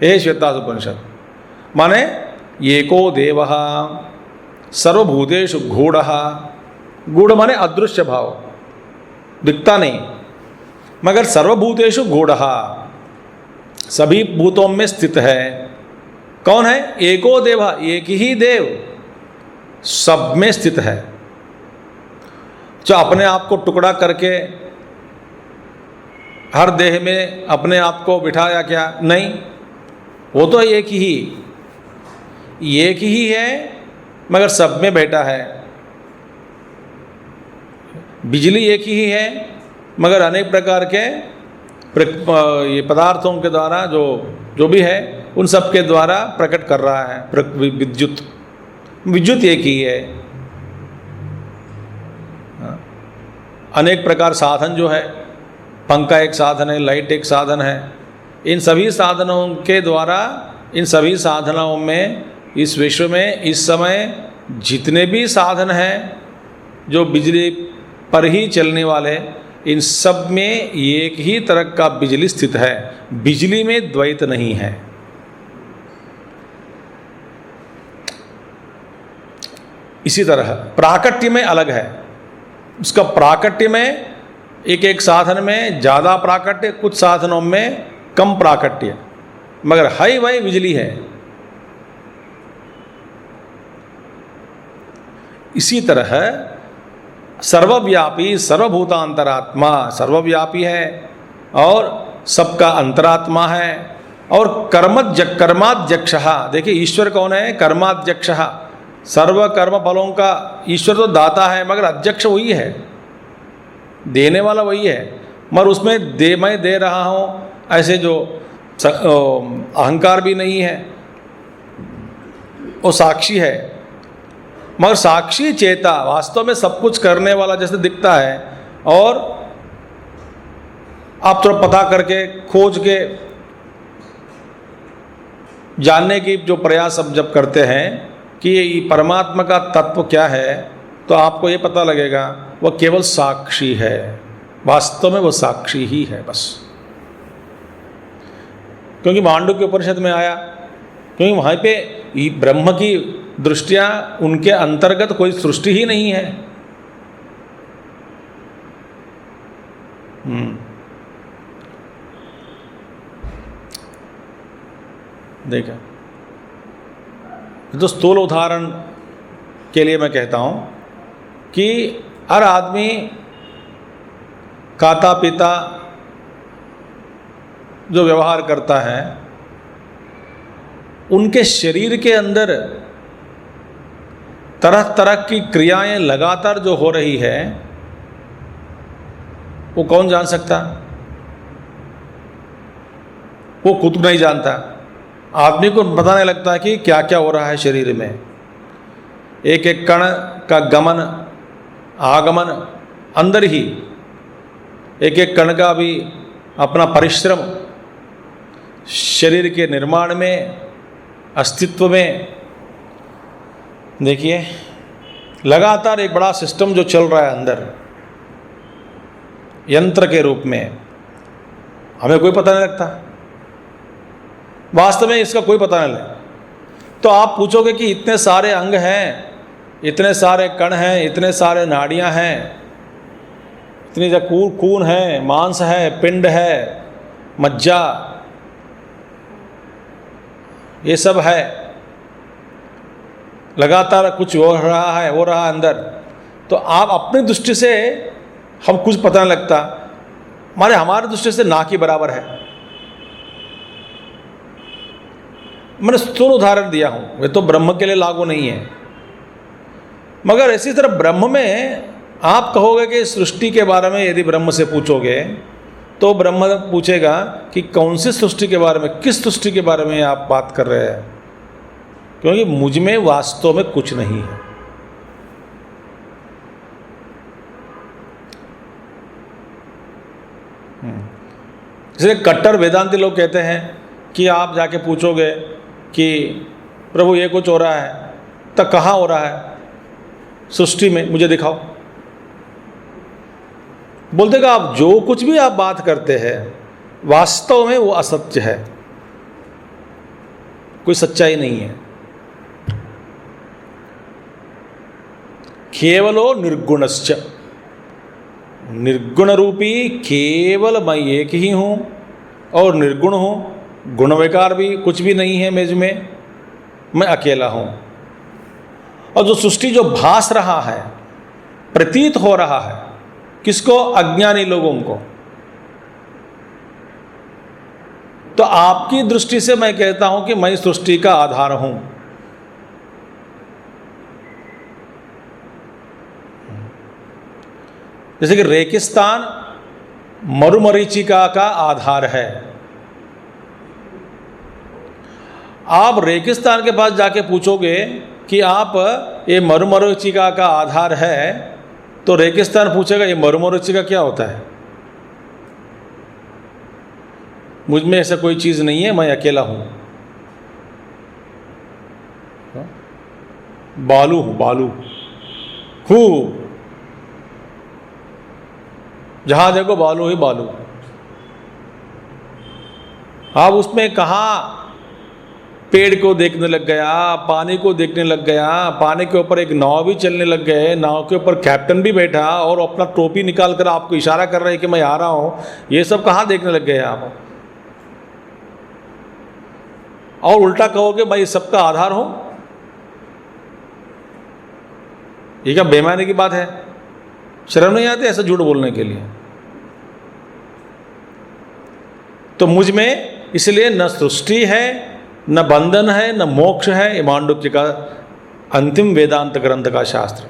ये श्वेताश्वतर माने एको देवः सर्वभूतेषु गूढ़ः, गूढ़ माने अदृश्य भाव, दिखता नहीं, मगर सर्वभूतेषु गूढ़ः, सभी भूतों में स्थित है। कौन है? एको देव, एक ही देव सब में स्थित है। जो अपने आप को टुकड़ा करके हर देह में अपने आप को बिठाया क्या? नहीं, वो तो एक ही है, मगर सब में बैठा है। बिजली एक ही है, मगर अनेक प्रकार के ये पदार्थों के द्वारा जो भी है उन सब के द्वारा प्रकट कर रहा है। विद्युत एक ही है। अनेक प्रकार साधन जो है, पंखा एक साधन है, लाइट एक साधन है। इन सभी साधनों के द्वारा, इन सभी साधनों में इस विश्व में इस समय जितने भी साधन हैं जो बिजली पर ही चलने वाले, इन सब में एक ही तरह का बिजली स्थित है। बिजली में द्वैत नहीं है। इसी तरह प्राकट्य में अलग है। उसका प्राकट्य में एक साधन में ज़्यादा प्राकट्य, कुछ साधनों में कम प्राकट्य, मगर है वही बिजली है। इसी तरह सर्वव्यापी सर्वभूतांतरात्मा, सर्वव्यापी है और सबका अंतरात्मा है। और कर्माध्यक्ष, देखिए ईश्वर कौन है? कर्माध्यक्ष, सर्व कर्म फलों का ईश्वर तो दाता है, मगर अध्यक्ष वही है, देने वाला वही है। मगर उसमें मैं दे रहा हूँ ऐसे जो अहंकार भी नहीं है, वो साक्षी है। मगर साक्षी चेता, वास्तव में सब कुछ करने वाला जैसे दिखता है, और आप थोड़ा पता करके खोज के जानने की जो प्रयास अब जब करते हैं कि ये परमात्मा का तत्व क्या है, तो आपको ये पता लगेगा वह केवल साक्षी है। वास्तव में वह साक्षी ही है बस। क्योंकि मांडुक्य उपनिषद में आया, क्योंकि वहाँ पे ब्रह्म की दृष्टिया उनके अंतर्गत कोई सृष्टि ही नहीं है। देखा, तो स्थूल उदाहरण के लिए मैं कहता हूँ कि हर आदमी खाता पीता जो व्यवहार करता है, उनके शरीर के अंदर तरह तरह की क्रियाएं लगातार जो हो रही है, वो कौन जान सकता? वो खुद नहीं जानता। आदमी को पता नहीं लगता कि क्या क्या हो रहा है शरीर में। एक एक कण का गमन आगमन अंदर ही, एक एक कण का भी अपना परिश्रम शरीर के निर्माण में, अस्तित्व में। देखिए, लगातार एक बड़ा सिस्टम जो चल रहा है अंदर यंत्र के रूप में, हमें कोई पता नहीं लगता। वास्तव में इसका कोई पता नहीं लगता। तो आप पूछोगे कि इतने सारे अंग हैं, इतने सारे कण हैं, इतने सारे नाड़ियां हैं, इतनी खून है, मांस है, पिंड है, मज्जा, ये सब है, लगातार कुछ हो रहा है अंदर। तो आप अपनी दृष्टि से हम कुछ पता नहीं लगता, हमारी दृष्टि से ना के बराबर है। मैंने स्थूल उदाहरण दिया हूँ, ये तो ब्रह्म के लिए लागू नहीं है। मगर इसी तरह ब्रह्म में आप कहोगे कि सृष्टि के बारे में यदि ब्रह्म से पूछोगे तो ब्रह्म पूछेगा कि कौन सी सृष्टि के बारे में, किस सृष्टि के बारे में आप बात कर रहे हैं, क्योंकि मुझ में वास्तव में कुछ नहीं है। इसलिए कट्टर वेदांती लोग कहते हैं कि आप जाके पूछोगे कि प्रभु ये कुछ हो रहा है, तो कहाँ हो रहा है सृष्टि में, मुझे दिखाओ। बोलते कि आप जो कुछ भी आप बात करते हैं वास्तव में वो असत्य है, कोई सच्चाई नहीं है। केवलो निर्गुणश्च, निर्गुण रूपी केवल मैं एक ही हूँ और निर्गुण हूँ, गुण विकार भी कुछ भी नहीं है मुझ में, मैं अकेला हूँ। और जो सृष्टि जो भास रहा है, प्रतीत हो रहा है, किसको? अज्ञानी लोगों को। तो आपकी दृष्टि से मैं कहता हूं कि मैं सृष्टि का आधार हूं। जैसे कि रेगिस्तान मरुमरीचिका का आधार है। आप रेगिस्तान के पास जाके पूछोगे कि आप ये मरुमरीचिका का आधार है, तो रेगिस्तान पूछेगा ये मरुमरीचिका क्या होता है? मुझ में ऐसा कोई चीज़ नहीं है, मैं अकेला हूँ, बालू हूँ, बालू हूँ, जहाँ देखो बालू ही बालू। आप उसमें कहाँ पेड़ को देखने लग गया, पानी को देखने लग गया, पानी के ऊपर एक नाव भी चलने लग गए, नाव के ऊपर कैप्टन भी बैठा और अपना टोपी निकाल कर आपको इशारा कर रहे हैं कि मैं आ रहा हूँ। ये सब कहाँ देखने लग गए आप? और उल्टा कहोगे मैं इस सबका आधार हूँ? ये क्या बेईमानी की बात है? शर्म नहीं आती ऐसा झूठ बोलने के लिए? तो मुझ में इसलिए न सृष्टि है, न बंधन है, न मोक्ष है। ये मांडुक्य का अंतिम वेदांत ग्रंथ का शास्त्र,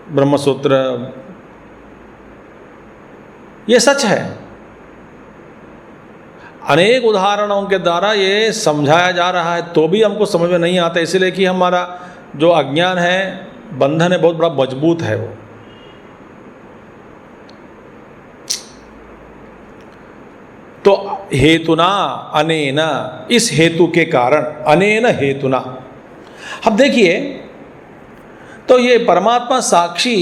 ब्रह्मसूत्र, ये सच है। अनेक उदाहरणों के द्वारा ये समझाया जा रहा है, तो भी हमको समझ में नहीं आता, इसलिए कि हमारा जो अज्ञान है, बंधन है, बहुत बड़ा मजबूत है वो। तो हेतुना अनेना, इस हेतु के कारण, अनेन हेतुना। अब देखिए, तो ये परमात्मा साक्षी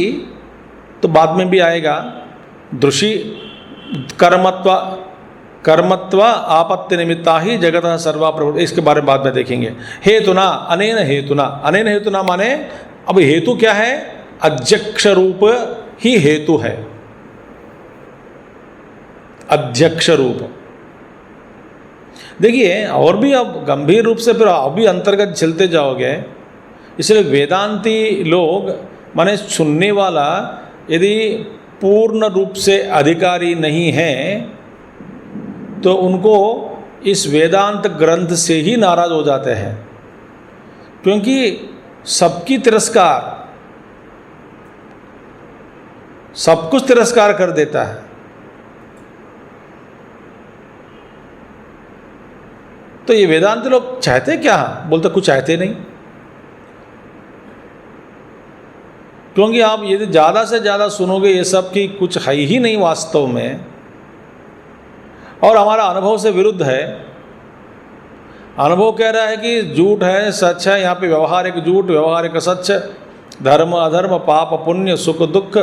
तो बाद में भी आएगा, दृषि कर्मत्व आपत्ति निमित्ता ही जगत सर्वा प्रवृत्ति, इसके बारे में बाद में देखेंगे। हेतुना अनेन हेतुना, अनेन हेतुना माने अब हेतु क्या है? अध्यक्ष रूप ही हेतु है। अध्यक्ष रूप। देखिए और भी अब गंभीर रूप से फिर अभी अंतर्गत चलते जाओगे, इसलिए वेदांती लोग माने सुनने वाला यदि पूर्ण रूप से अधिकारी नहीं है तो उनको इस वेदांत ग्रंथ से ही नाराज हो जाते हैं, क्योंकि सबकी तिरस्कार, सब कुछ तिरस्कार कर देता है। तो ये वेदांत लोग चाहते क्या? बोलते कुछ चाहते नहीं, क्योंकि आप यदि ज़्यादा से ज़्यादा सुनोगे ये सब कि कुछ है ही नहीं वास्तव में, और हमारा अनुभव से विरुद्ध है। अनुभव कह रहा है कि झूठ है सच है, यहाँ पे व्यवहारिक झूठ व्यवहारिक सच, धर्म अधर्म पाप पुण्य सुख दुख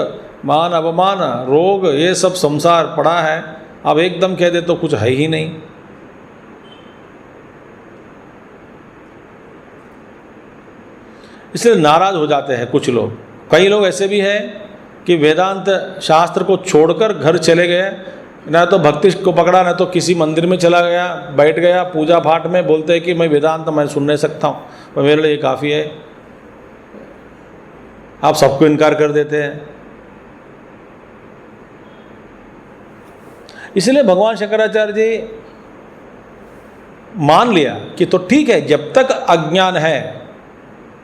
मान अवमान रोग ये सब संसार पड़ा है। अब एकदम कह दे तो कुछ है ही नहीं। इसलिए नाराज हो जाते हैं कुछ लोग। कई लोग ऐसे भी हैं कि वेदांत शास्त्र को छोड़कर घर चले गए, न तो भक्ति को पकड़ा न तो किसी मंदिर में चला गया, बैठ गया पूजा पाठ में, बोलते हैं कि मैं वेदांत मैं सुन नहीं सकता हूँ, पर मेरे लिए काफ़ी है। आप सबको इनकार कर देते हैं। इसलिए भगवान शंकराचार्य जी मान लिया कि तो ठीक है, जब तक अज्ञान है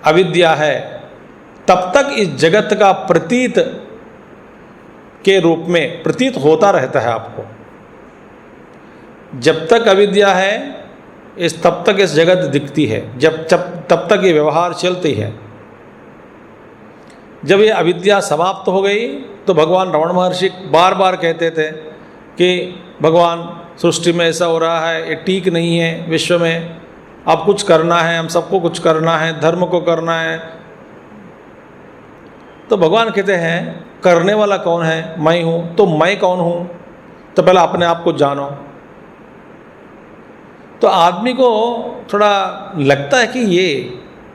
अविद्या है तब तक इस जगत का प्रतीत के रूप में प्रतीत होता रहता है आपको। जब तक अविद्या है तब तक इस जगत दिखती है, तब तक ये व्यवहार चलती है। जब ये अविद्या समाप्त हो गई तो भगवान रमण महर्षि बार बार कहते थे कि भगवान सृष्टि में ऐसा हो रहा है, ये ठीक नहीं है, विश्व में अब कुछ करना है, हम सबको कुछ करना है, धर्म को करना है। तो भगवान कहते हैं करने वाला कौन है? मैं हूँ। तो मैं कौन हूँ? तो पहले अपने आप को जानो। तो आदमी को थोड़ा लगता है कि ये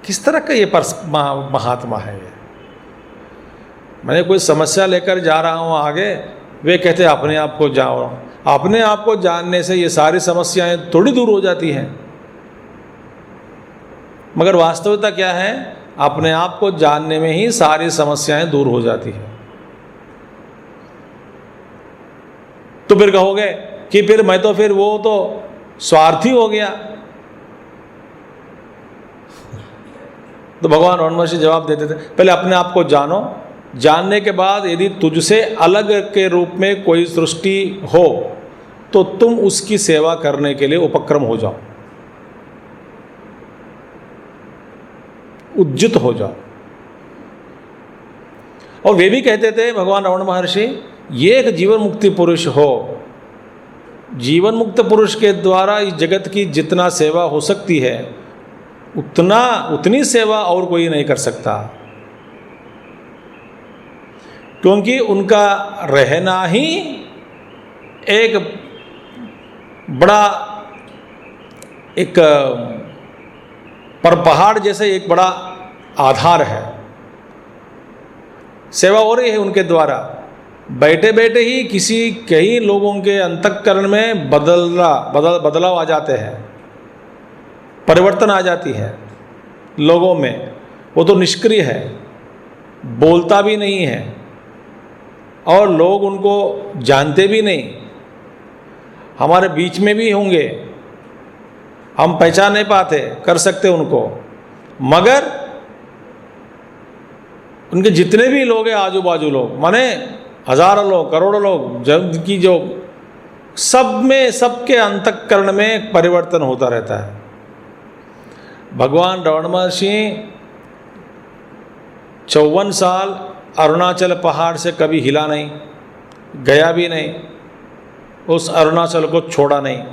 किस तरह का ये महात्मा है। ये मैंने कोई समस्या लेकर जा रहा हूँ आगे, वे कहते हैं अपने आप को जाओ। अपने आप को जानने से ये सारी समस्याएं थोड़ी दूर हो जाती हैं। मगर वास्तविकता क्या है? अपने आप को जानने में ही सारी समस्याएं दूर हो जाती हैं। तो फिर कहोगे कि फिर मैं तो फिर वो तो स्वार्थी हो गया। तो भगवान रमण महर्षि जवाब देते थे पहले अपने आप को जानो, जानने के बाद यदि तुझसे अलग के रूप में कोई सृष्टि हो तो तुम उसकी सेवा करने के लिए उपक्रम हो जाओ, उज्जित हो जाओ। और वे भी कहते थे भगवान रमण महर्षि, ये एक जीवन मुक्ति पुरुष हो, जीवन मुक्त पुरुष के द्वारा इस जगत की जितना सेवा हो सकती है उतनी सेवा और कोई नहीं कर सकता, क्योंकि उनका रहना ही एक बड़ा एक पर पहाड़ जैसे एक बड़ा आधार है। सेवा हो रही है उनके द्वारा, बैठे बैठे ही कई लोगों के अंतःकरण में बदलाव आ जाते हैं, परिवर्तन आ जाती है लोगों में। वो तो निष्क्रिय है, बोलता भी नहीं है और लोग उनको जानते भी नहीं। हमारे बीच में भी होंगे, हम पहचान नहीं पाते कर सकते उनको, मगर उनके जितने भी लोग हैं आजू बाजू लोग, माने हजारों लोग करोड़ों लोग, जब की जो सब में सबके अंतःकरण में परिवर्तन होता रहता है। भगवान रमण महर्षि 54 साल अरुणाचल पहाड़ से कभी हिला नहीं, गया भी नहीं, उस अरुणाचल को छोड़ा नहीं,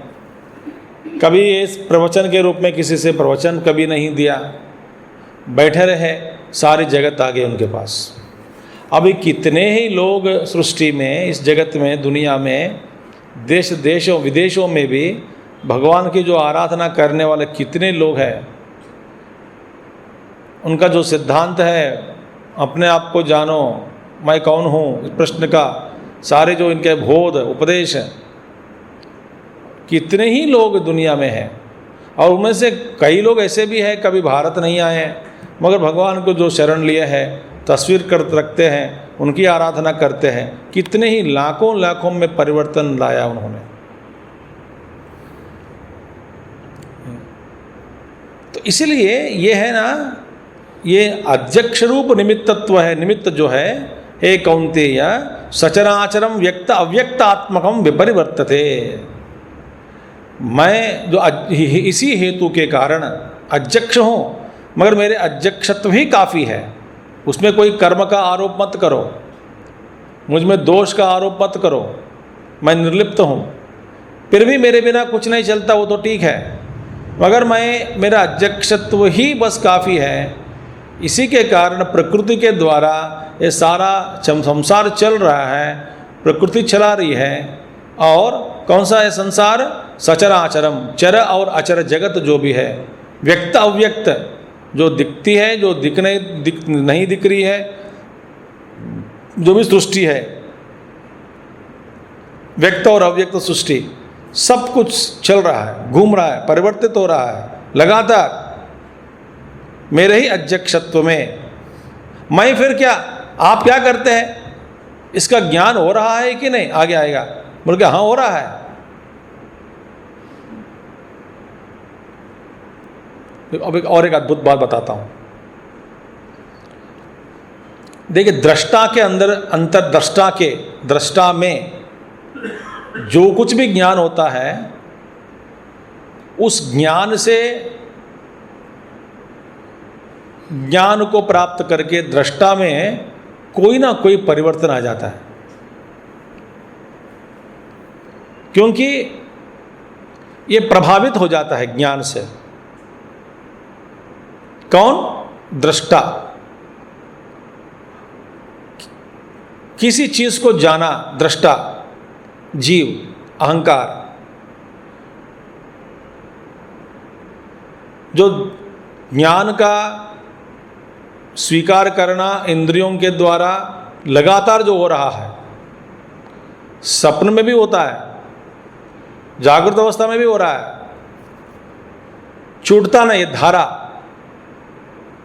कभी इस प्रवचन के रूप में किसी से प्रवचन कभी नहीं दिया, बैठे रहे, सारी जगत आ गई उनके पास। अभी कितने ही लोग सृष्टि में, इस जगत में, दुनिया में, देशों विदेशों में भी भगवान की जो आराधना करने वाले कितने लोग हैं। उनका जो सिद्धांत है अपने आप को जानो, मैं कौन हूँ, इस प्रश्न का सारे जो इनके बोध उपदेश कितने ही लोग दुनिया में हैं, और उनमें से कई लोग ऐसे भी हैं कभी भारत नहीं आए हैं, मगर भगवान को जो शरण लिए है, तस्वीर कर रखते हैं, उनकी आराधना करते हैं। कितने ही लाखों लाखों में परिवर्तन लाया उन्होंने। तो इसलिए ये है ना, ये अध्यक्ष रूप निमित्तत्व है। निमित्त जो है, हे कौन्तेय सचराचरम व्यक्त अव्यक्तात्मकम विपरिवर्तते। मैं जो इसी हेतु के कारण अध्यक्ष हूँ, मगर मेरे अध्यक्षत्व ही काफ़ी है, उसमें कोई कर्म का आरोप मत करो, मुझ में दोष का आरोप मत करो, मैं निर्लिप्त हूँ। फिर भी मेरे बिना कुछ नहीं चलता, वो तो ठीक है, मगर मेरा अध्यक्षत्व ही बस काफ़ी है। इसी के कारण प्रकृति के द्वारा ये सारा संसार चल रहा है, प्रकृति चला रही है। और कौन सा है संसार? सचराचरम, चर और अचर जगत जो भी है, व्यक्त अव्यक्त, जो दिखती है, जो नहीं दिख रही है, जो भी सृष्टि है, व्यक्त और अव्यक्त सृष्टि, सब कुछ चल रहा है, घूम रहा है, परिवर्तित हो रहा है लगातार मेरे ही अध्यक्षत्व में। मैं फिर क्या, आप क्या करते हैं? इसका ज्ञान हो रहा है कि नहीं? आगे आएगा, बोल के हाँ हो रहा है। अब और एक अद्भुत बात बताता हूं। देखिए, दृष्टा के अंदर, अंतर्दृष्टा के दृष्टा में जो कुछ भी ज्ञान होता है, उस ज्ञान से, ज्ञान को प्राप्त करके दृष्टा में कोई ना कोई परिवर्तन आ जाता है। क्योंकि ये प्रभावित हो जाता है ज्ञान से। कौन? दृष्टा। किसी चीज को जाना, दृष्टा, जीव, अहंकार, जो ज्ञान का स्वीकार करना इंद्रियों के द्वारा लगातार जो हो रहा है, सपन में भी होता है, जागृत अवस्था में भी हो रहा है, छूटता नहीं, धारा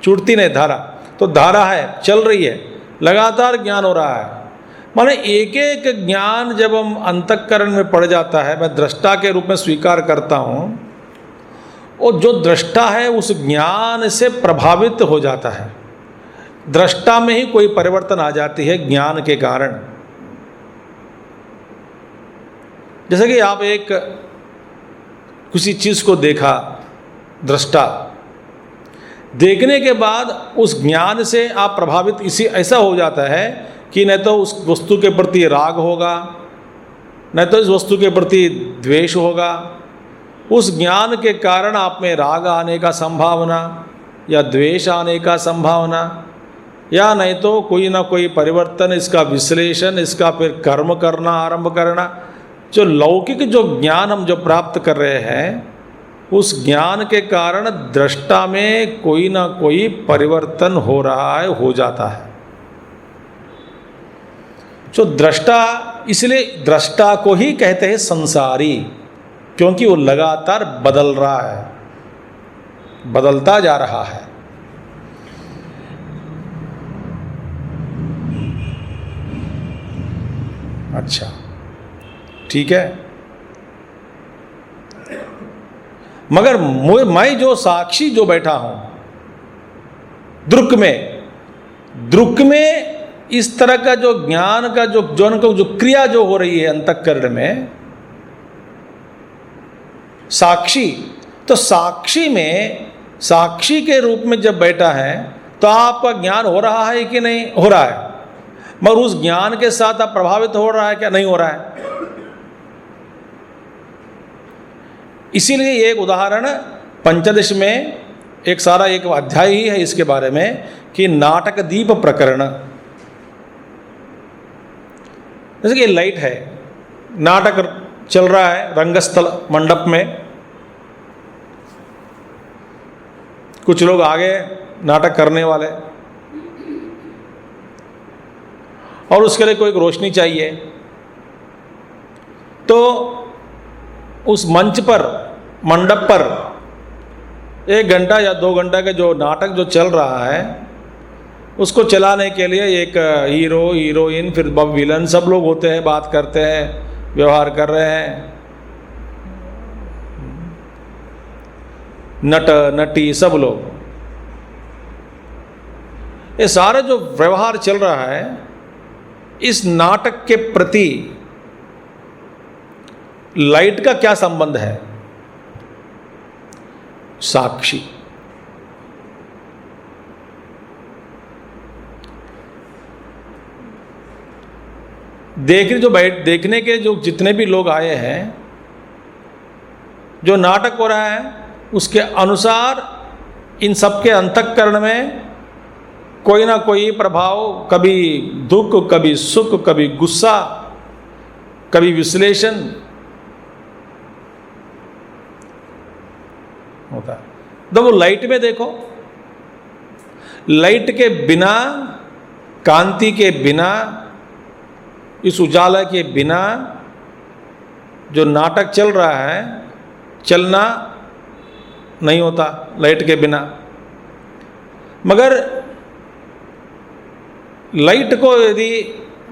छूटती नहीं, धारा तो धारा है, चल रही है, लगातार ज्ञान हो रहा है। माने एक एक ज्ञान जब हम अंतःकरण में पड़ जाता है, मैं दृष्टा के रूप में स्वीकार करता हूँ, और जो दृष्टा है उस ज्ञान से प्रभावित हो जाता है। दृष्टा में ही कोई परिवर्तन आ जाती है ज्ञान के कारण। जैसे कि आप एक किसी चीज़ को देखा, दृष्टा, देखने के बाद उस ज्ञान से आप प्रभावित इसी ऐसा हो जाता है कि न तो उस वस्तु के प्रति राग होगा, न तो इस वस्तु के प्रति द्वेष होगा। उस ज्ञान के कारण आप में राग आने का संभावना या द्वेष आने का संभावना, या नहीं तो कोई ना कोई परिवर्तन, इसका विश्लेषण, इसका फिर कर्म करना, आरंभ करना। जो लौकिक जो ज्ञान हम जो प्राप्त कर रहे हैं, उस ज्ञान के कारण दृष्टा में कोई ना कोई परिवर्तन हो रहा है, हो जाता है। जो दृष्टा, इसलिए दृष्टा को ही कहते हैं संसारी, क्योंकि वो लगातार बदल रहा है, बदलता जा रहा है। अच्छा, ठीक है। मगर मैं जो साक्षी जो बैठा हूं दृक् में इस तरह का जो ज्ञान का जो क्रिया जो हो रही है अंतःकरण में, साक्षी, तो साक्षी में, साक्षी के रूप में जब बैठा है तो आपका ज्ञान हो रहा है कि नहीं? हो रहा है। मगर उस ज्ञान के साथ आप प्रभावित हो रहा है क्या? नहीं हो रहा है। इसीलिए एक उदाहरण पंचदश में एक सारा एक अध्याय ही है इसके बारे में, कि नाटक दीप प्रकरण। जैसे कि लाइट है, नाटक चल रहा है रंगस्थल मंडप में, कुछ लोग आगे नाटक करने वाले, और उसके लिए कोई रोशनी चाहिए। तो उस मंच पर, मंडप पर 1 घंटा या 2 घंटा का जो नाटक जो चल रहा है, उसको चलाने के लिए एक हीरो, हीरोइन, फिर विलन, सब लोग होते हैं, बात करते हैं, व्यवहार कर रहे हैं, नट नटी सब लोग। ये सारा जो व्यवहार चल रहा है, इस नाटक के प्रति लाइट का क्या संबंध है? साक्षी। देखने के जो जितने भी लोग आए हैं, जो नाटक हो रहा है उसके अनुसार इन सबके अंतःकरण में कोई ना कोई प्रभाव, कभी दुख, कभी सुख, कभी गुस्सा, कभी विश्लेषण होता है। तो वो लाइट में देखो, लाइट के बिना, कांति के बिना, इस उजाला के बिना जो नाटक चल रहा है, चलना नहीं होता लाइट के बिना। मगर लाइट को, यदि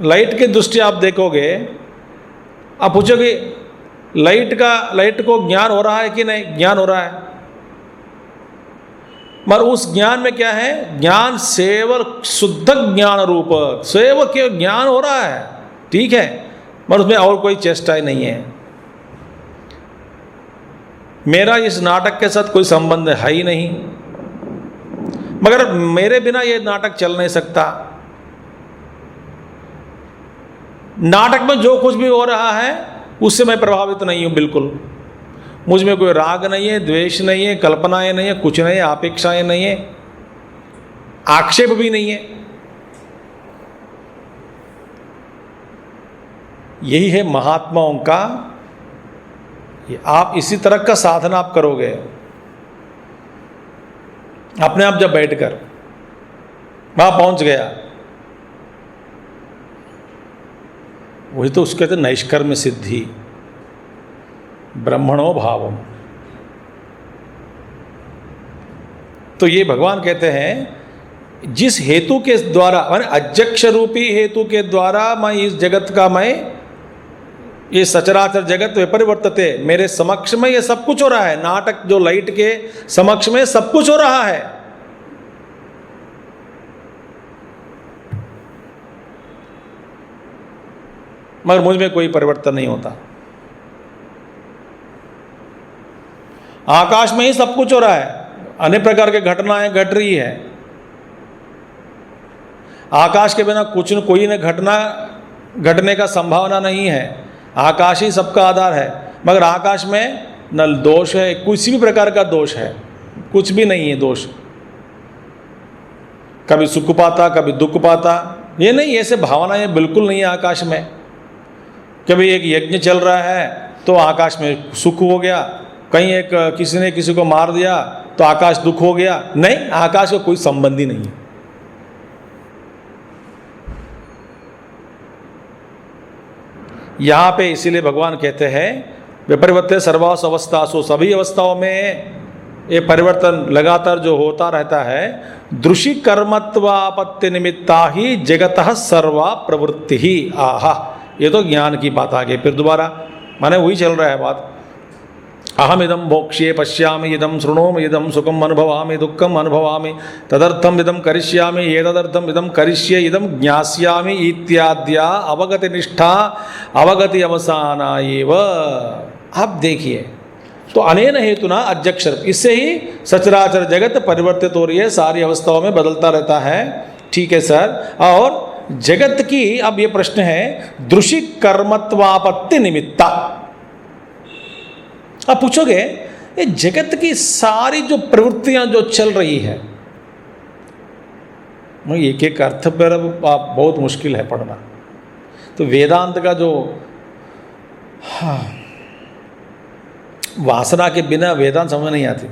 लाइट की दृष्टि आप देखोगे, आप पूछोगे लाइट को ज्ञान हो रहा है कि नहीं? ज्ञान हो रहा है, मगर उस ज्ञान में क्या है? ज्ञान सेवल शुद्ध ज्ञान रूप, सेव के ज्ञान हो रहा है, ठीक है, मगर उसमें और कोई चेष्टा नहीं है। मेरा इस नाटक के साथ कोई संबंध है ही नहीं, मगर मेरे बिना ये नाटक चल नहीं सकता। नाटक में जो कुछ भी हो रहा है उससे मैं प्रभावित नहीं हूं, बिल्कुल। मुझ में कोई राग नहीं है, द्वेष नहीं है, कल्पनाएं नहीं है, कुछ नहीं है, अपेक्षाएं नहीं है, आक्षेप भी नहीं है। यही है महात्माओं का। आप इसी तरह का साधना आप करोगे अपने आप, जब बैठकर वहां पहुंच गया, वही तो उसके कहते नैष्कर्म्य सिद्धि, ब्रह्मणो भावम। तो ये भगवान कहते हैं, जिस हेतु के द्वारा, माने अध्यक्ष रूपी हेतु के द्वारा मैं इस जगत का, मैं ये सचराचर जगत विपरिवर्तते, मेरे समक्ष में ये सब कुछ हो रहा है। नाटक जो लाइट के समक्ष में सब कुछ हो रहा है, मगर मुझ में कोई परिवर्तन नहीं होता। आकाश में ही सब कुछ हो रहा है, अनेक प्रकार के घटनाएं घट रही है। आकाश के बिना कुछ न कोई न घटना घटने का संभावना नहीं है। आकाश ही सबका आधार है, मगर आकाश में न दोष है, किसी भी प्रकार का दोष है, कुछ भी नहीं है दोष। कभी सुख पाता, कभी दुख पाता, ये नहीं, ऐसे भावनाएं बिल्कुल नहीं है आकाश में। कभी एक यज्ञ चल रहा है तो आकाश में सुख हो गया, कहीं एक किसी ने किसी को मार दिया तो आकाश दुख हो गया। नहीं, आकाश का कोई संबंध ही नहीं है। यहाँ पे इसीलिए भगवान कहते हैं विपरिवर्त्य सर्वासु अवस्थासु, सभी अवस्थाओं में ये परिवर्तन लगातार जो होता रहता है। दृषि कर्मत्वापत्ति निमित्ता ही जगतः सर्वा प्रवृत्ति ही। आहा, ये तो ज्ञान की बात आ गई फिर दोबारा, माने वही चल रहा है बात। अहम इदम भोक्ष्ये पश्यामि, इदम शृणोमि, इदम सुखम अनुभवामि, दुःखम अनुभवामि, तदर्थम इदम करिष्यामि, एतदर्थम इदम करिष्ये, इदम ज्ञास्यामि इत्याद्या अवगति निष्ठा अवगति अवसाना एव। आप देखिए, तो अनेन हेतुना अध्यक्षर, इससे ही सचराचर जगत परिवर्तित हो रही है, सारी अवस्थाओं में बदलता रहता है। ठीक है सर। और जगत की अब ये प्रश्न है, दृषि कर्मत्वापत्ति निमित्ता। आप पूछोगे ये जगत की सारी जो प्रवृत्तियां जो चल रही है, एक एक अर्थ पर अब आप बहुत मुश्किल है पढ़ना। तो वेदांत का जो वासना के बिना वेदांत समझ नहीं आती,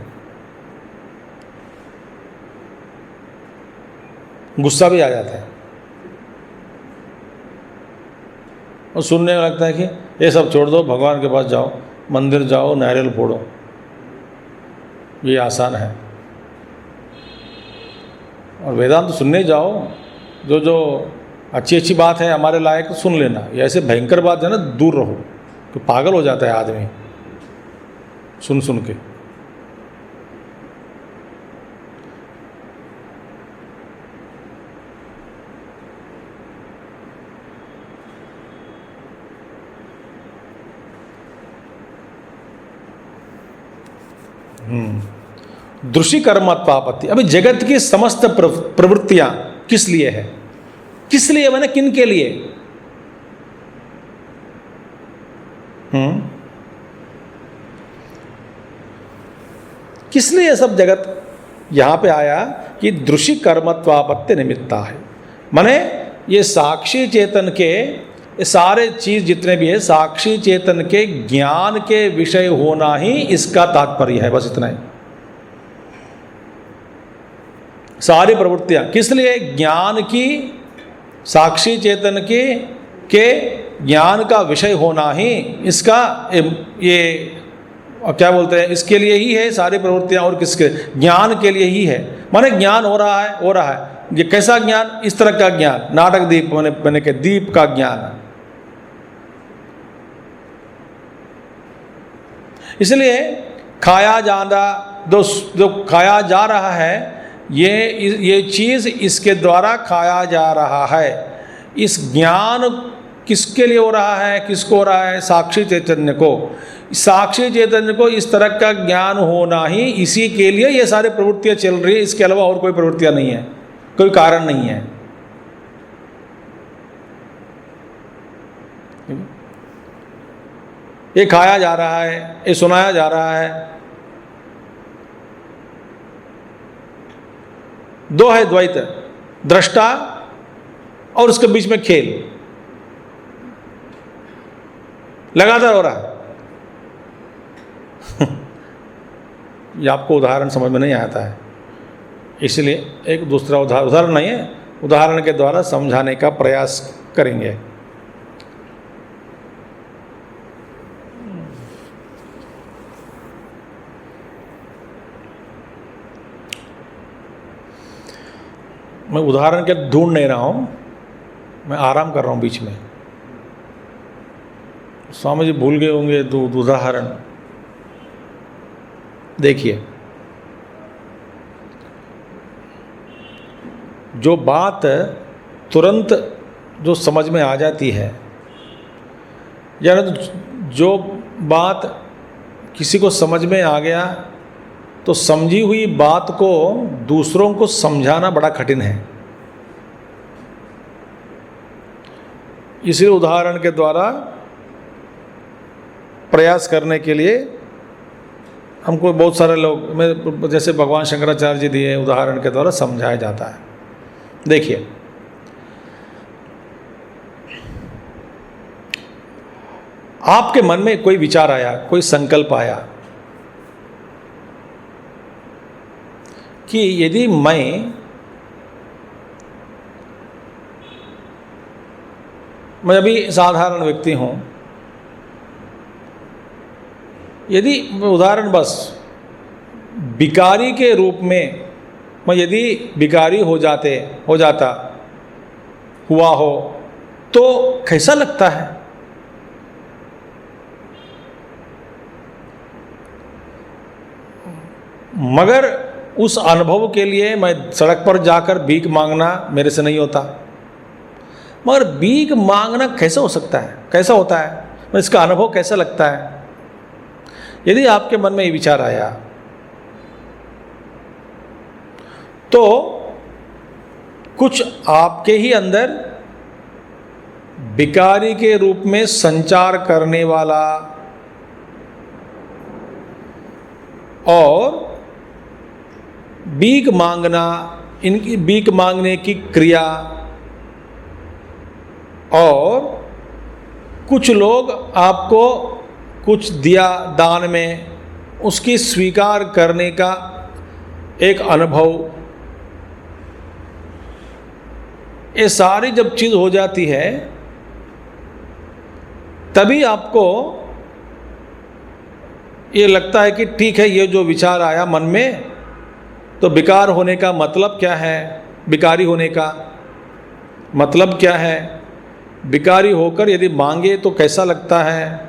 गुस्सा भी आ जाता है। और सुनने में लगता है कि ये सब छोड़ दो, भगवान के पास जाओ, मंदिर जाओ, नारियल फोड़ो, ये आसान है। और वेदांत सुनने जाओ, जो जो अच्छी अच्छी बात है हमारे लायक सुन लेना, ये ऐसे भयंकर बात है ना, दूर रहो, तो पागल हो जाता है आदमी सुन सुन के। दृश्य कर्मत्वापत्ति। अभी जगत की समस्त प्रवृत्तियां किस लिए है? किस लिए मैंने, किन के लिए? किस लिए सब जगत यहां पे आया कि दृश्य कर्मत्वापत्ति निमित्ता है। माने ये साक्षी चेतन के, ये सारे चीज जितने भी है साक्षी चेतन के ज्ञान के विषय होना ही इसका तात्पर्य है, बस इतना ही। सारी प्रवृत्तियां किस लिए? ज्ञान की, साक्षी चेतन के ज्ञान का विषय होना ही इसका ये क्या बोलते हैं, इसके लिए ही है सारी प्रवृत्तियां। और किसके? ज्ञान के लिए ही है। माने ज्ञान हो रहा है। ये कैसा ज्ञान? इस तरह का ज्ञान, नाटक दीप मैंने के दीप का ज्ञान। इसलिए खाया जाना, जो खाया जा रहा है, ये चीज इसके द्वारा खाया जा रहा है। इस ज्ञान किसके लिए हो रहा है? किसको हो रहा है? साक्षी चैतन्य को। साक्षी चैतन्य को इस तरह का ज्ञान होना ही, इसी के लिए ये सारी प्रवृत्तियां चल रही है। इसके अलावा और कोई प्रवृत्तियां नहीं है, कोई कारण नहीं है। ये खाया जा रहा है, ये सुनाया जा रहा है। दो है द्वैत, दृष्टा और उसके बीच में खेल लगातार हो रहा है। ये आपको उदाहरण समझ में नहीं आता है, इसलिए एक दूसरा उदाहरण नहीं है, उदाहरण के द्वारा समझाने का प्रयास करेंगे। मैं उदाहरण के ढूंढ नहीं रहा हूं, मैं आराम कर रहा हूं बीच में। स्वामी जी भूल गए होंगे तो उदाहरण देखिए। जो बात तुरंत जो समझ में आ जाती है, या जो बात किसी को समझ में आ गया, तो समझी हुई बात को दूसरों को समझाना बड़ा कठिन है। इसी उदाहरण के द्वारा प्रयास करने के लिए हमको बहुत सारे लोग, जैसे भगवान शंकराचार्य जी दिए उदाहरण के द्वारा समझाया जाता है। देखिए, आपके मन में कोई विचार आया, कोई संकल्प आया कि यदि मैं अभी साधारण व्यक्ति हूं, यदि उदाहरण बस भिखारी के रूप में मैं यदि भिखारी हो जाता हुआ हो तो कैसा लगता है? मगर उस अनुभव के लिए मैं सड़क पर जाकर भीख मांगना मेरे से नहीं होता। मगर भीख मांगना कैसा हो सकता है, कैसा होता है, इसका अनुभव कैसा लगता है? यदि आपके मन में ये विचार आया तो कुछ आपके ही अंदर भिखारी के रूप में संचार करने वाला और भीख मांगना, इनकी भीख मांगने की क्रिया, और कुछ लोग आपको कुछ दिया दान में, उसकी स्वीकार करने का एक अनुभव, ये सारी जब चीज़ हो जाती है तभी आपको ये लगता है कि ठीक है, ये जो विचार आया मन में, तो विकार होने का मतलब क्या है, विकारी होने का मतलब क्या है, विकारी होकर यदि मांगे तो कैसा लगता है।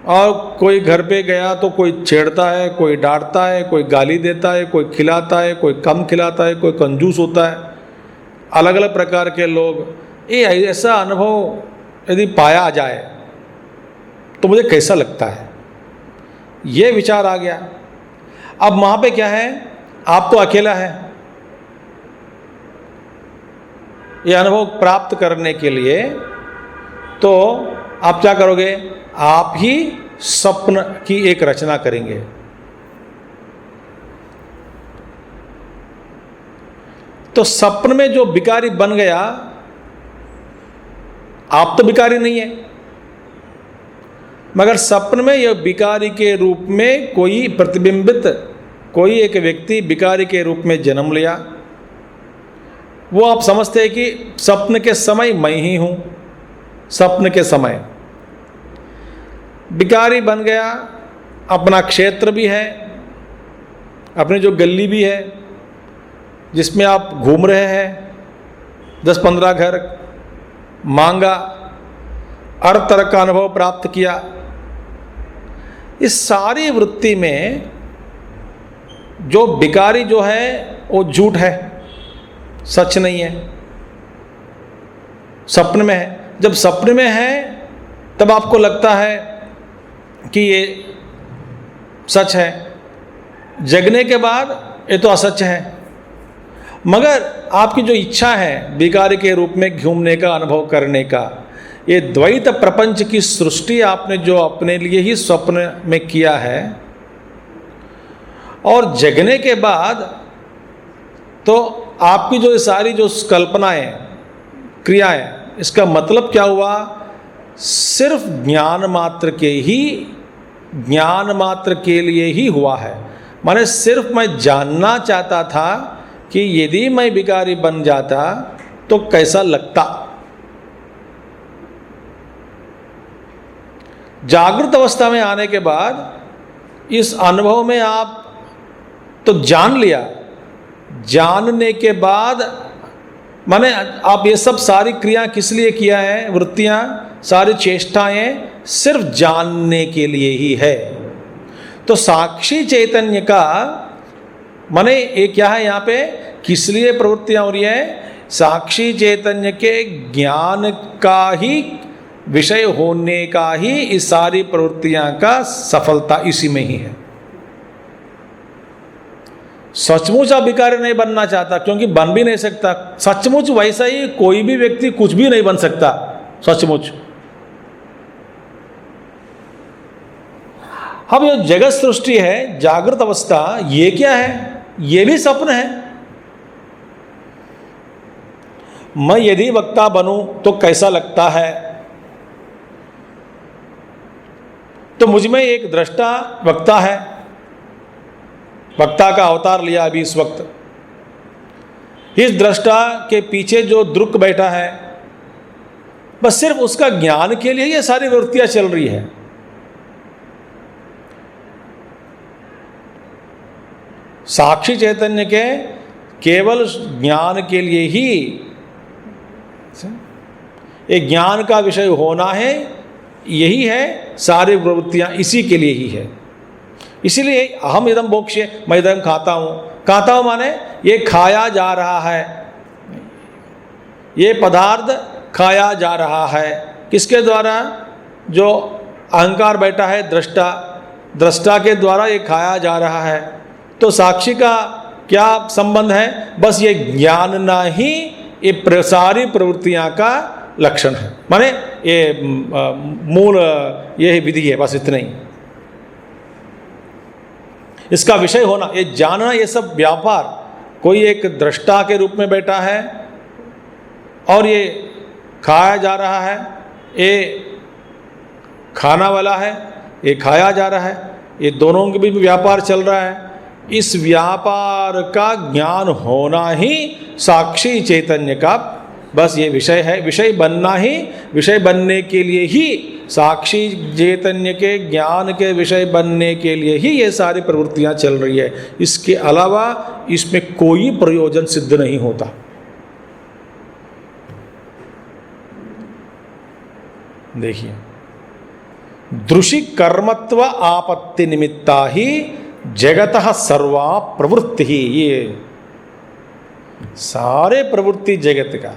और कोई घर पे गया तो कोई छेड़ता है, कोई डांटता है, कोई गाली देता है, कोई खिलाता है, कोई कम खिलाता है, कोई कंजूस होता है, अलग अलग प्रकार के लोग। ये ऐसा अनुभव यदि पाया जाए तो मुझे कैसा लगता है, ये विचार आ गया। अब वहाँ पे क्या है, आप तो अकेला है। ये अनुभव प्राप्त करने के लिए तो आप क्या करोगे, आप ही स्वप्न की एक रचना करेंगे। तो स्वप्न में जो विकारी बन गया, आप तो विकारी नहीं है, मगर स्वप्न में यह विकारी के रूप में कोई प्रतिबिंबित, कोई एक व्यक्ति विकारी के रूप में जन्म लिया। वो आप समझते हैं कि स्वप्न के समय मैं ही हूं। स्वप्न के समय विकारी बन गया, अपना क्षेत्र भी है, अपनी जो गली भी है जिसमें आप घूम रहे हैं, 10-15 घर मांगा, हर तरह का अनुभव प्राप्त किया। इस सारी वृत्ति में जो विकारी जो है वो झूठ है, सच नहीं है, सपने में है। जब सपने में है तब आपको लगता है कि ये सच है, जगने के बाद ये तो असच है। मगर आपकी जो इच्छा है विकारी के रूप में घूमने का, अनुभव करने का, ये द्वैत प्रपंच की सृष्टि आपने जो अपने लिए ही स्वप्न में किया है, और जगने के बाद तो आपकी जो सारी जो कल्पनाएं, क्रियाएं, इसका मतलब क्या हुआ, सिर्फ ज्ञान मात्र के लिए ही हुआ है। माने सिर्फ मैं जानना चाहता था कि यदि मैं विकारी बन जाता तो कैसा लगता। जागृत अवस्था में आने के बाद इस अनुभव में आप तो जान लिया, जानने के बाद माने आप ये सब सारी क्रिया किस लिए किया है, वृत्तियां, सारी चेष्टाएं सिर्फ जानने के लिए ही है। तो साक्षी चैतन्य का माने ये क्या है, यहाँ पे किस लिए प्रवृत्तियां हो रही है, साक्षी चैतन्य के ज्ञान का ही विषय होने का ही इस सारी प्रवृत्तियां का सफलता इसी में ही है। सचमुच आप विकारी नहीं बनना चाहता, क्योंकि बन भी नहीं सकता। सचमुच वैसा ही कोई भी व्यक्ति कुछ भी नहीं बन सकता सचमुच। अब ये जगत सृष्टि है, जागृत अवस्था, ये क्या है, ये भी स्वप्न है। मैं यदि वक्ता बनूं तो कैसा लगता है, तो मुझ में एक दृष्टा वक्ता है, वक्ता का अवतार लिया अभी इस वक्त। इस दृष्टा के पीछे जो दृक् बैठा है, बस सिर्फ उसका ज्ञान के लिए ये सारी वृत्तियां चल रही है। साक्षी चैतन्य के केवल ज्ञान के लिए ही, एक ज्ञान का विषय होना है, यही है, सारी प्रवृत्तियां इसी के लिए ही है। इसीलिए अहम इदम भोक्ष्ये, मैं इदम खाता हूं माने ये खाया जा रहा है, ये पदार्थ खाया जा रहा है। किसके द्वारा, जो अहंकार बैठा है दृष्टा के द्वारा ये खाया जा रहा है। तो साक्षी का क्या संबंध है, बस ये जानना ही ये सारी प्रवृत्तियां का लक्षण है, माने ये मूल यही विधि है, बस इतना ही। इसका विषय होना, ये जानना, ये सब व्यापार, कोई एक दृष्टा के रूप में बैठा है और ये खाया जा रहा है, ये खाना वाला है, ये खाया जा रहा है, ये दोनों के बीच व्यापार चल रहा है। इस व्यापार का ज्ञान होना ही साक्षी चैतन्य का बस ये विषय है, विषय बनना ही, विषय बनने के लिए ही, साक्षी चैतन्य के ज्ञान के विषय बनने के लिए ही ये सारी प्रवृत्तियां चल रही है। इसके अलावा इसमें कोई प्रयोजन सिद्ध नहीं होता। देखिए, दृशि कर्मत्व आपत्ति निमित्ता ही जगतः सर्वा प्रवृत्ति ही, ये सारे प्रवृत्ति जगत का।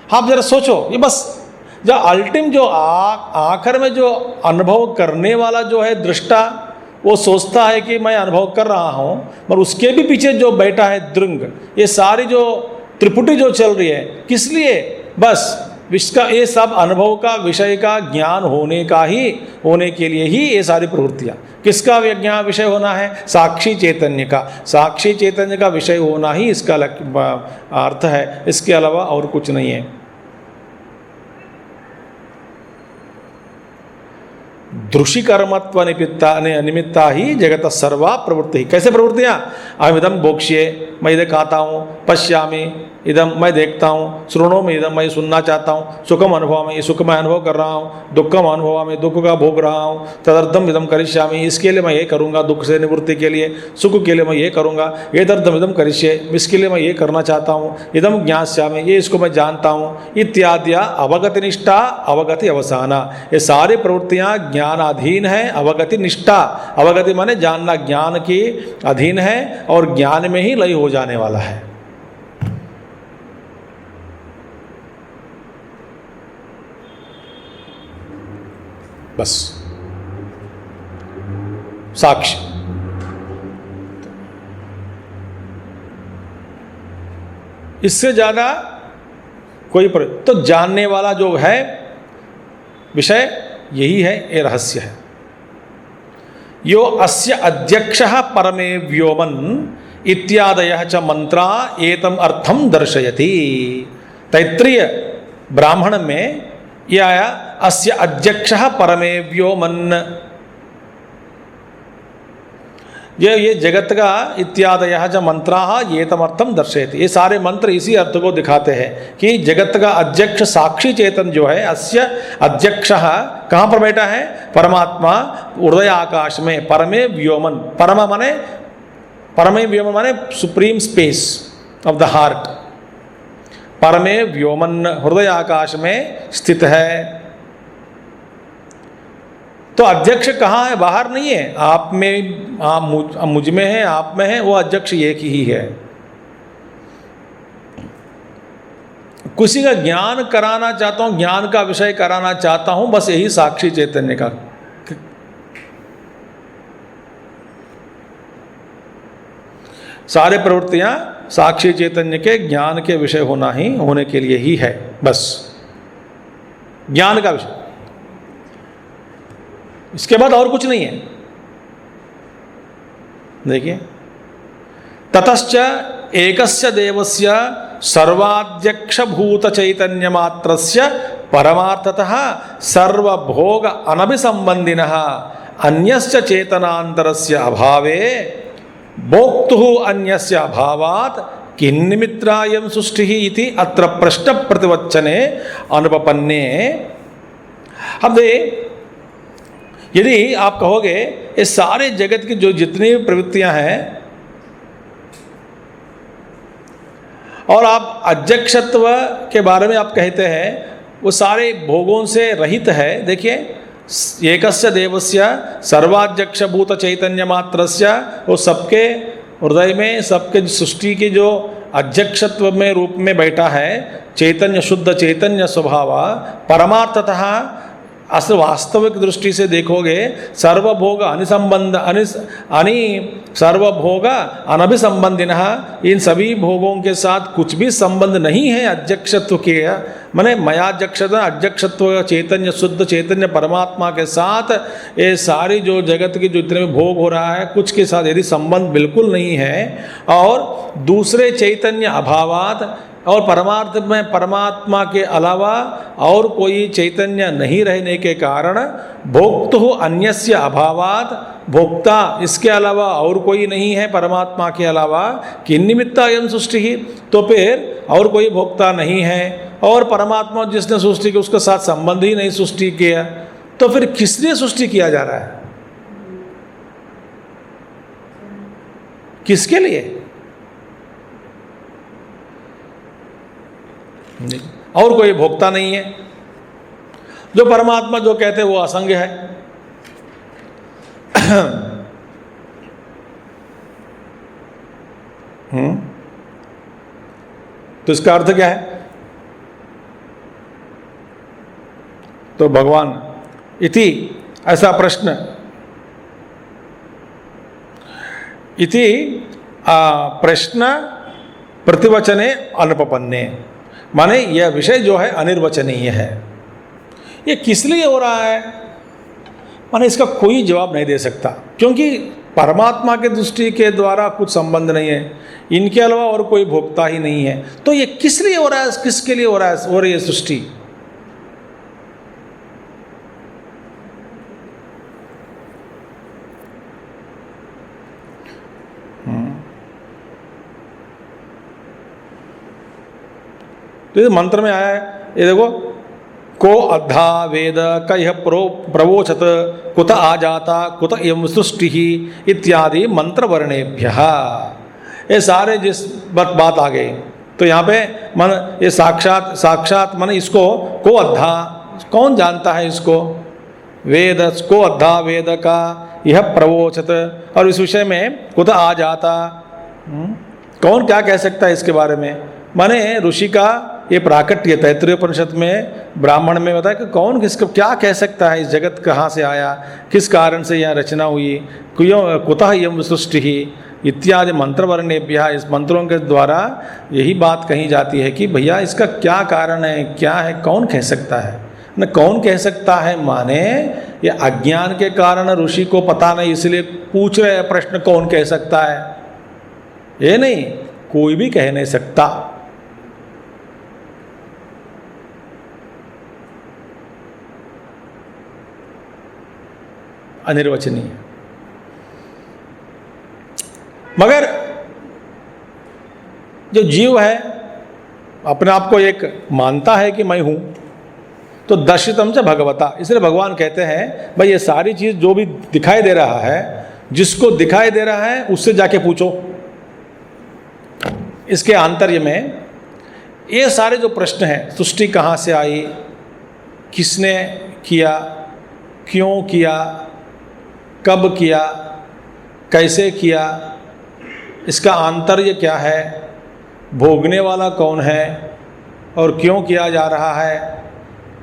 आप जरा सोचो, ये बस जो अल्टीम जो आखिर में जो अनुभव करने वाला जो है दृष्टा, वो सोचता है कि मैं अनुभव कर रहा हूं, पर उसके भी पीछे जो बैठा है दृंग, ये सारी जो त्रिपुटी जो चल रही है, किस लिए? बस इसका, ये सब अनुभव का, विषय का ज्ञान होने के लिए ही ये सारी प्रवृत्तियाँ। किसका ज्ञान विषय होना है? साक्षी चैतन्य का। साक्षी चैतन्य का विषय होना ही इसका अर्थ है, इसके अलावा और कुछ नहीं है। दृशि कर्मत्व निमित्ता ही जगत सर्वा प्रवृत्ति। कैसे प्रवृत्तियाँ? अहमिदम भोक्ष्ये, मैं इधर खाता हूँ, पश्यामि इदम, मैं देखता हूँ, श्रोणोमि इदम, मैं सुनना चाहता हूँ, सुखम अनुभव में, सुख मैं अनुभव कर रहा हूँ, दुखम अनुभव में, दुख का भोग रहा हूँ, तदर्थम इदम करिष्यामि, इसके लिए मैं ये करूँगा, दुख से निवृत्ति के लिए, सुख के लिए मैं ये करूँगा, ये दर्दम इदम करिष्ये, इसके लिए मैं ये करना चाहता हूँ, इदम ज्ञास्यामि, ये इसको मैं जानता हूँ, इत्यादि अवगति निष्ठा, अवगति अवसाना। ये सारी प्रवृत्तियाँ ज्ञानाधीन है, अवगति निष्ठा, अवगति माने जानना, ज्ञान की अधीन है और ज्ञान में ही लय हो जाने वाला है। बस साक्ष्य। इससे ज्यादा कोई तो जानने वाला जो है विषय, यही है, ये रहस्य है। यो अस्य अध्यक्षः परमे व्योमन इत्यादयः च मंत्रा एतम अर्थम दर्शयति। तैत्रीय ब्राह्मण में यह आया, अस्य अध्यक्षः परमे व्योमन, ये जगत का इत्यादयः च मंत्राः एतम अर्थम दर्शयति। ये सारे मंत्र इसी अर्थ को दिखाते हैं कि जगत का अध्यक्ष साक्षी चेतन जो है, अस्य अध्यक्षः कहाँ पर बैठा है? परमात्मा हृदय आकाश में, परमे व्योमन, परमे व्योमन माने supreme space of the heart, परमे व्योमन हृदय आकाश में स्थित है। तो अध्यक्ष कहाँ है? बाहर नहीं है, आप में, आप मुझ में है, आप में है, वो अध्यक्ष एक ही है। किसी का ज्ञान कराना चाहता हूं, ज्ञान का विषय कराना चाहता हूं, बस यही साक्षी चैतन्य का। सारे प्रवृत्तियां साक्षी चैतन्य के ज्ञान के विषय होने के लिए ही है, बस ज्ञान का विषय, इसके बाद और कुछ नहीं है। देखिए, ततश्च एकस्य देवस्य सर्वाध्यक्ष भूत चैतन्य मात्रस्य परमार्थतः सर्वभोग अनभिसंबंधिनः अन्यस्य चेतनांतरस्य अभावे भोक्तुः अन्यस्य अभावात् किन्निमित्रायं सृष्टिः इति अत्र प्रश्न प्रतिवचने अनुपपन्ने। अब यदि आप कहोगे ये सारे जगत की जो जितनी भी प्रवृत्तियां हैं और आप अध्यक्षत्व के बारे में आप कहते हैं, वो सारे भोगों से रहित है। देखिए, एकस्य देवस्य सर्वाध्यक्ष भूत चैतन्य मात्रस्य, वो सबके हृदय में, सबके सृष्टि की जो अध्यक्षत्व में रूप में बैठा है, चैतन्य, शुद्ध चैतन्य स्वभाव, परमार्थतः असल वास्तविक दृष्टि से देखोगे सर्वभोग सर्वभोग अनभिसंबंधिनः, इन सभी भोगों के साथ कुछ भी संबंध नहीं है अध्यक्षत्व के, माने अध्यक्षत्व चैतन्य, शुद्ध चैतन्य परमात्मा के साथ ये सारी जो जगत की जो इतने भोग हो रहा है, कुछ के साथ यदि संबंध बिल्कुल नहीं है, और दूसरे चैतन्य अभावात और परमार्थ में परमात्मा के अलावा और कोई चैतन्य नहीं रहने के कारण भोक्तु अन्यस्य अभावात्, भोक्ता इसके अलावा और कोई नहीं है परमात्मा के अलावा, किन निमित्त अयं सृष्टि ही, तो फिर और कोई भोक्ता नहीं है और परमात्मा जिसने सृष्टि की उसके साथ संबंध ही नहीं सृष्टि किया, तो फिर किस लिए सृष्टि किया जा रहा है, किसके लिए? और कोई भोक्ता नहीं है। जो परमात्मा जो कहते हैं वो असंग है। तो इसका अर्थ क्या है? तो भगवान इति ऐसा प्रश्न इति प्रश्न प्रतिवचने अनुपपन्ने, माने यह विषय जो है अनिर्वचनीय है। ये किस लिए हो रहा है, माने इसका कोई जवाब नहीं दे सकता, क्योंकि परमात्मा के दृष्टि के द्वारा कुछ संबंध नहीं है, इनके अलावा और कोई भोक्ता ही नहीं है। तो ये किस लिए हो रहा है, किसके लिए हो रहा है, हो रही है सृष्टि? तो ये मंत्र में आया है, ये देखो, को अद्धा वेद क यह प्रवोचत कुत आजाता कुत एवं सृष्टि इत्यादि मंत्र वर्णेभ्यः, ये सारे जिस बात आ गई। तो यहाँ पे मन ये साक्षात मन इसको को अद्धा, कौन जानता है इसको? वेद को अद्धा वेद का यह प्रवोचत, और इस विषय में कुत आ जाता, कौन क्या कह सकता है इसके बारे में? माने ऋषि का ये प्राकट्य तैत्तिरीय उपनिषद में ब्राह्मण में बताया कि कौन किसको क्या कह सकता है, इस जगत कहाँ से आया, किस कारण से यह रचना हुई, क्यों कुतः यम सृष्टि ही इत्यादि मंत्र वर्णेभ्यः, इस मंत्रों के द्वारा यही बात कही जाती है कि भैया इसका क्या कारण है, क्या है, कौन कह सकता है? न कौन कह सकता है माने ये अज्ञान के कारण ऋषि को पता नहीं, इसलिए पूछ रहे प्रश्न कौन कह सकता है, ये नहीं, कोई भी कह नहीं सकता। अनिर्वचनीय। मगर जो जीव है अपने आप को एक मानता है कि मैं हूं, तो दर्शितम च भगवता, इसलिए भगवान कहते हैं भाई ये सारी चीज जो भी दिखाई दे रहा है, जिसको दिखाई दे रहा है उससे जाके पूछो। इसके आंतर्य में ये सारे जो प्रश्न हैं, सृष्टि कहाँ से आई, किसने किया, क्यों किया, कब किया, कैसे किया, इसका आंतर्य क्या है, भोगने वाला कौन है और क्यों किया जा रहा है,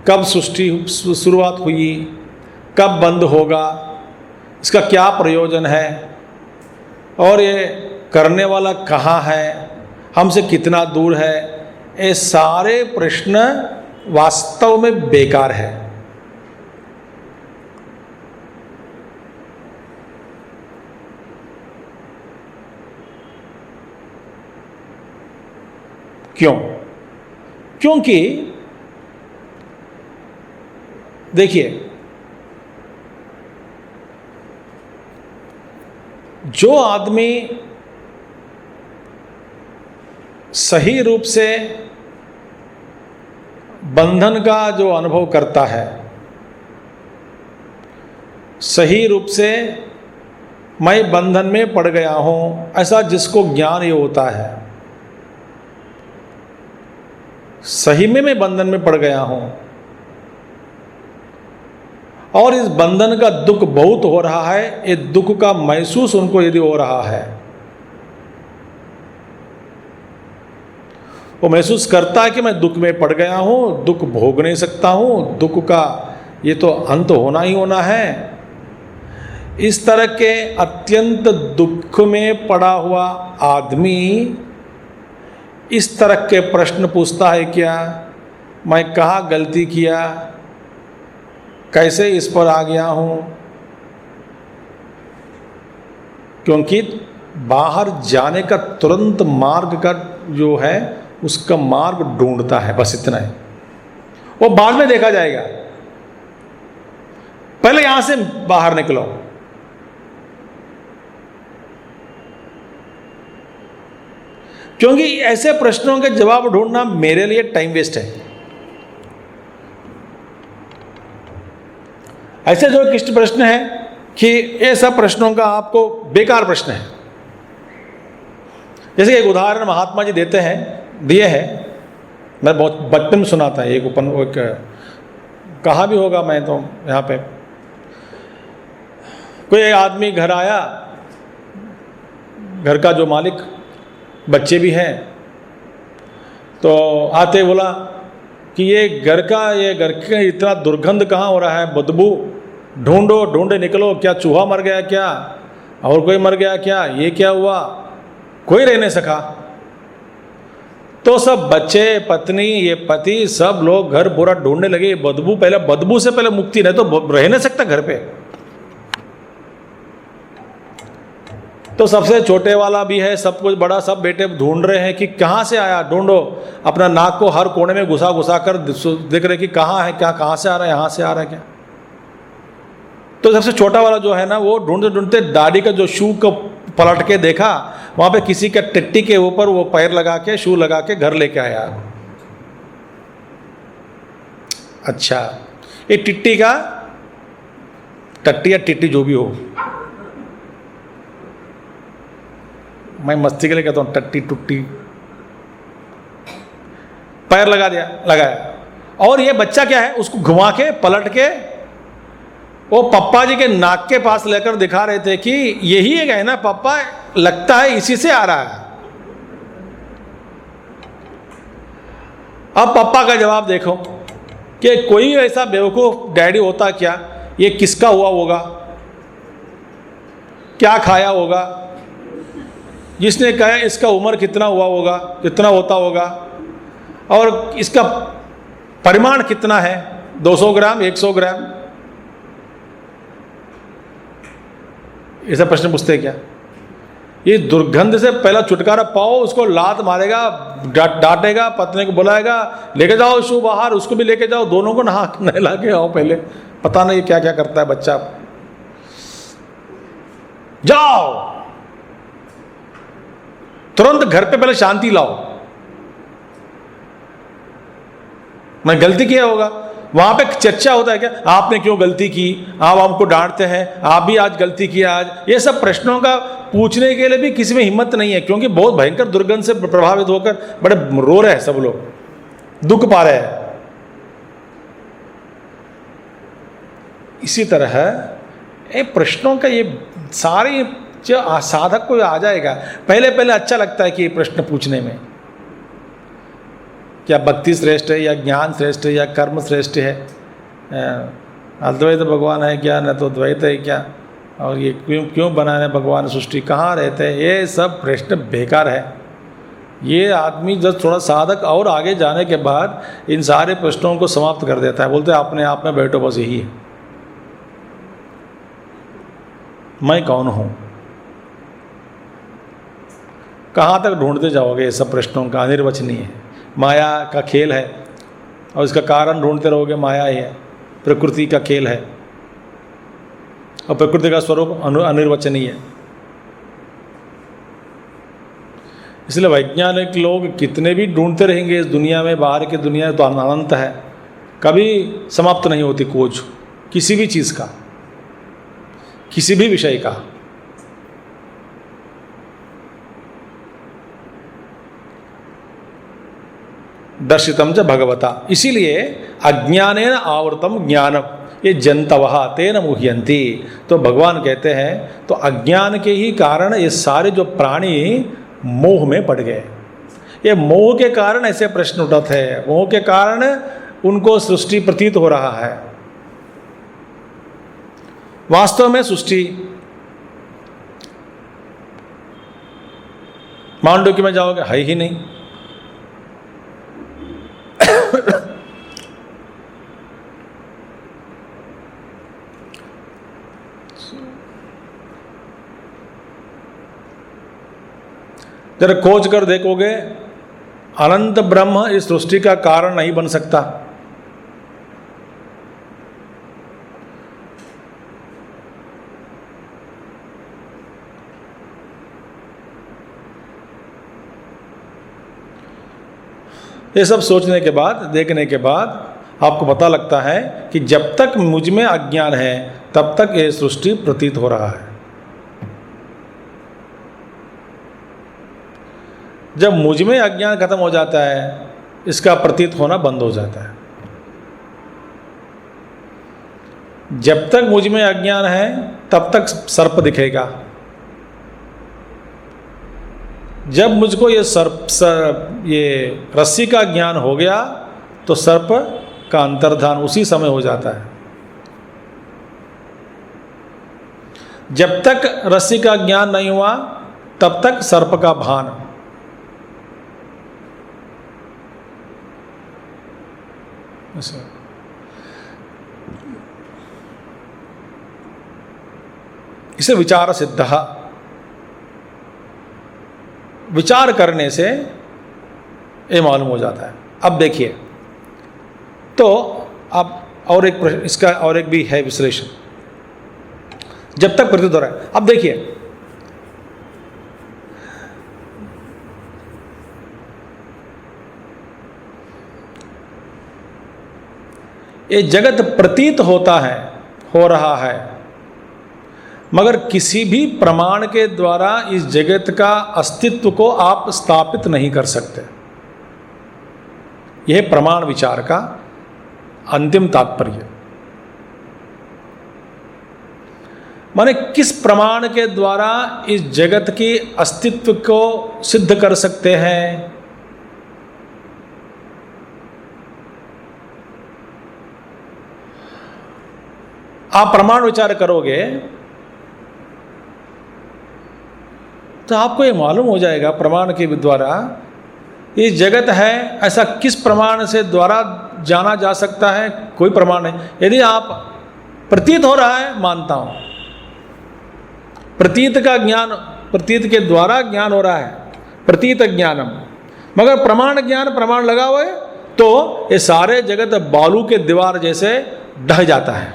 कब सृष्टि शुरुआत हुई, कब बंद होगा, इसका क्या प्रयोजन है, और ये करने वाला कहाँ है, हमसे कितना दूर है, ये सारे प्रश्न वास्तव में बेकार है। क्यों? क्योंकि देखिए, जो आदमी सही रूप से बंधन का जो अनुभव करता है, सही रूप से मैं बंधन में पड़ गया हूं, ऐसा जिसको ज्ञान ये होता है, सही में मैं बंधन में पड़ गया हूं और इस बंधन का दुख बहुत हो रहा है, ये दुख का महसूस उनको यदि हो रहा है, वो महसूस करता है कि मैं दुख में पड़ गया हूं, दुख भोग नहीं सकता हूं, दुख का ये तो अंत होना ही होना है, इस तरह के अत्यंत दुख में पड़ा हुआ आदमी इस तरह के प्रश्न पूछता है, क्या मैं कहाँ गलती किया, कैसे इस पर आ गया हूँ? क्योंकि बाहर जाने का तुरंत मार्ग का जो है उसका मार्ग ढूंढता है, बस इतना है। वो बाद में देखा जाएगा, पहले यहां से बाहर निकलो। क्योंकि ऐसे प्रश्नों के जवाब ढूंढना मेरे लिए टाइम वेस्ट है। ऐसे जो किष्ट प्रश्न है कि ये सब प्रश्नों का आपको बेकार प्रश्न है। जैसे एक उदाहरण महात्मा जी दिए हैं, मैं बहुत बचपन में सुना था। एक कहा भी होगा, मैं तो यहाँ पे, कोई आदमी घर आया, घर का जो मालिक, बच्चे भी हैं, तो आते बोला कि ये घर का इतना दुर्गंध कहाँ हो रहा है, बदबू, ढूंढे निकलो, क्या चूहा मर गया क्या, और कोई मर गया क्या, ये क्या हुआ, कोई रह नहीं सका। तो सब बच्चे, पत्नी, ये पति, सब लोग घर पूरा ढूंढने लगे। बदबू से पहले मुक्ति, नहीं तो रह नहीं सकता घर पे। तो सबसे छोटे वाला भी है, सब कुछ बड़ा, सब बेटे ढूंढ रहे हैं कि कहाँ से आया, ढूंढो। अपना नाक को हर कोने में घुसा कर देख रहे कि कहाँ है, क्या, कहाँ से आ रहा है, यहाँ से आ रहा है क्या। तो सबसे छोटा वाला जो है ना, वो ढूंढते दाढ़ी का जो शू को पलट के देखा, वहाँ पे किसी के टट्टी के ऊपर वो पैर लगा के, शू लगा के घर लेके आया। अच्छा, ये टिट्टी का, टट्टी या टिट्टी जो भी हो, मैं मस्ती के लिए कहता हूँ टट्टी टुट्टी, पैर लगाया। और ये बच्चा क्या है, उसको घुमा के पलट के वो पप्पा जी के नाक के पास लेकर दिखा रहे थे कि यही है ना पप्पा, लगता है इसी से आ रहा है। अब पप्पा का जवाब देखो कि कोई ऐसा बेवकूफ डैडी होता क्या, ये किसका हुआ होगा, क्या खाया होगा, जिसने कहा इसका उम्र कितना हुआ होगा, कितना होता होगा, और इसका परिमाण कितना है, 200 ग्राम, 100 ग्राम, ऐसा प्रश्न पूछते हैं क्या। ये दुर्गंध से पहला छुटकारा पाओ, उसको लात मारेगा, डांटेगा, पत्नी को बुलाएगा, लेके जाओ शू बाहर, उसको भी लेके जाओ, दोनों को नहला के आओ पहले, पता नहीं क्या क्या करता है बच्चा। जाओ तुरंत घर पे पहले शांति लाओ। मैं गलती किया होगा, वहां पे चर्चा होता है क्या, आपने क्यों गलती की, आप हमको डांटते हैं, आप भी आज गलती किया आज। ये सब प्रश्नों का पूछने के लिए भी किसी में हिम्मत नहीं है, क्योंकि बहुत भयंकर दुर्गंध से प्रभावित होकर बड़े रो रहे हैं, सब लोग दुख पा रहे हैं। इसी तरह ये प्रश्नों का, ये सारे जो साधक को आ जाएगा, पहले अच्छा लगता है कि ये प्रश्न पूछने में, क्या भक्ति श्रेष्ठ है या ज्ञान श्रेष्ठ है या कर्म श्रेष्ठ है, अद्वैत भगवान है क्या, न तो द्वैत है क्या, और ये क्यों बनाने भगवान सृष्टि, कहाँ रहते हैं, ये सब प्रश्न बेकार है। ये आदमी जब थोड़ा साधक और आगे जाने के बाद इन सारे प्रश्नों को समाप्त कर देता है, बोलते हैं अपने आप में बैठो, बस यही है, मैं कौन हूँ। कहाँ तक ढूंढते जाओगे, ये सब प्रश्नों का अनिर्वचनीय है, माया का खेल है, और इसका कारण ढूंढते रहोगे, माया ही है, प्रकृति का खेल है, और प्रकृति का स्वरूप अनिर्वचनीय है। इसलिए वैज्ञानिक लोग कितने भी ढूंढते रहेंगे इस दुनिया में, बाहर की दुनिया तो अनंत है, कभी समाप्त नहीं होती खोज किसी भी चीज़ का, किसी भी विषय का। दर्शितम च भगवता, इसीलिए अज्ञानेन आवृतम ज्ञानम, ये जंतवः तेन मुह्यन्ति। तो भगवान कहते हैं तो अज्ञान के ही कारण ये सारे जो प्राणी मोह में पड़ गए। ये मोह के कारण ऐसे प्रश्न उठते हैं, मोह के कारण उनको सृष्टि प्रतीत हो रहा है। वास्तव में सृष्टि मांडुक्य में जाओगे है ही नहीं। जरा खोज कर देखोगे, अनंत ब्रह्म इस सृष्टि का कारण नहीं बन सकता। ये सब सोचने के बाद, देखने के बाद आपको पता लगता है कि जब तक मुझ में अज्ञान है तब तक ये सृष्टि प्रतीत हो रहा है। जब मुझ में अज्ञान खत्म हो जाता है, इसका प्रतीत होना बंद हो जाता है। जब तक मुझ में अज्ञान है तब तक सर्प दिखेगा। जब मुझको ये रस्सी का ज्ञान हो गया तो सर्प का अंतर्धान उसी समय हो जाता है। जब तक रस्सी का ज्ञान नहीं हुआ तब तक सर्प का भान। इसे विचार सिद्ध। विचार करने से ये मालूम हो जाता है। अब देखिए, तो अब और एक प्रश्न, इसका और एक भी है विश्लेषण। जब तक प्रतीत हो रहा है, अब देखिए, ये जगत प्रतीत होता है, हो रहा है, मगर किसी भी प्रमाण के द्वारा इस जगत का अस्तित्व को आप स्थापित नहीं कर सकते। यह प्रमाण विचार का अंतिम तात्पर्य। माने किस प्रमाण के द्वारा इस जगत के अस्तित्व को सिद्ध कर सकते हैं? आप प्रमाण विचार करोगे तो आपको ये मालूम हो जाएगा प्रमाण के द्वारा ये जगत है, ऐसा किस प्रमाण से द्वारा जाना जा सकता है? कोई प्रमाण नहीं। यदि आप प्रतीत हो रहा है, मानता हूं, प्रतीत का ज्ञान, प्रतीत के द्वारा ज्ञान हो रहा है, प्रतीत ज्ञानम, मगर प्रमाण ज्ञान, प्रमाण लगा हुआ है तो ये सारे जगत बालू के दीवार जैसे ढह जाता है,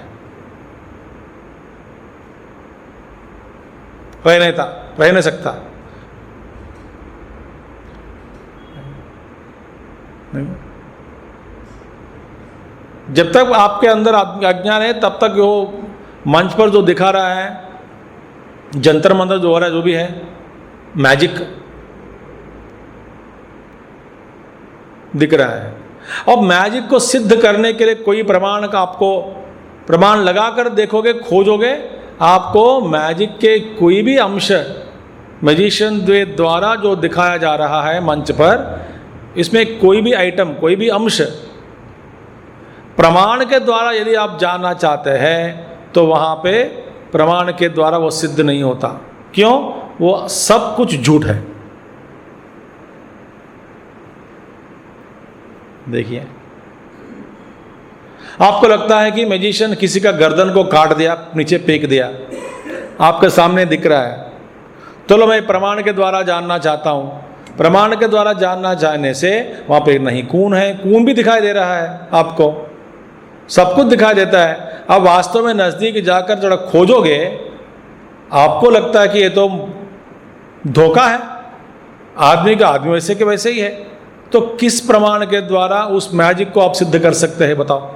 रह नहीं सकता। नहीं। जब तक आपके अंदर अज्ञान है तब तक वो मंच पर जो दिखा रहा है, जंतर मंतर जो हो रहा है, जो भी है, मैजिक दिख रहा है। अब मैजिक को सिद्ध करने के लिए कोई प्रमाण का आपको प्रमाण लगाकर देखोगे, खोजोगे, आपको मैजिक के कोई भी अंश मैजिशियन द्वारा जो दिखाया जा रहा है मंच पर, इसमें कोई भी आइटम, कोई भी अंश प्रमाण के द्वारा यदि आप जानना चाहते हैं तो वहाँ पे प्रमाण के द्वारा वो सिद्ध नहीं होता। क्यों? वो सब कुछ झूठ है। देखिए, आपको लगता है कि मैजिशियन किसी का गर्दन को काट दिया, नीचे फेंक दिया, आपके सामने दिख रहा है, चलो मैं प्रमाण के द्वारा जानना चाहता हूं। प्रमाण के द्वारा जानना चाहने से वहां पे नहीं खून है, खून भी दिखाई दे रहा है, आपको सब कुछ दिखाई देता है। अब वास्तव में नजदीक जाकर जरा खोजोगे, आपको लगता है कि ये तो धोखा है, आदमी का आदमी वैसे के वैसे ही है। तो किस प्रमाण के द्वारा उस मैजिक को आप सिद्ध कर सकते हैं, बताओ?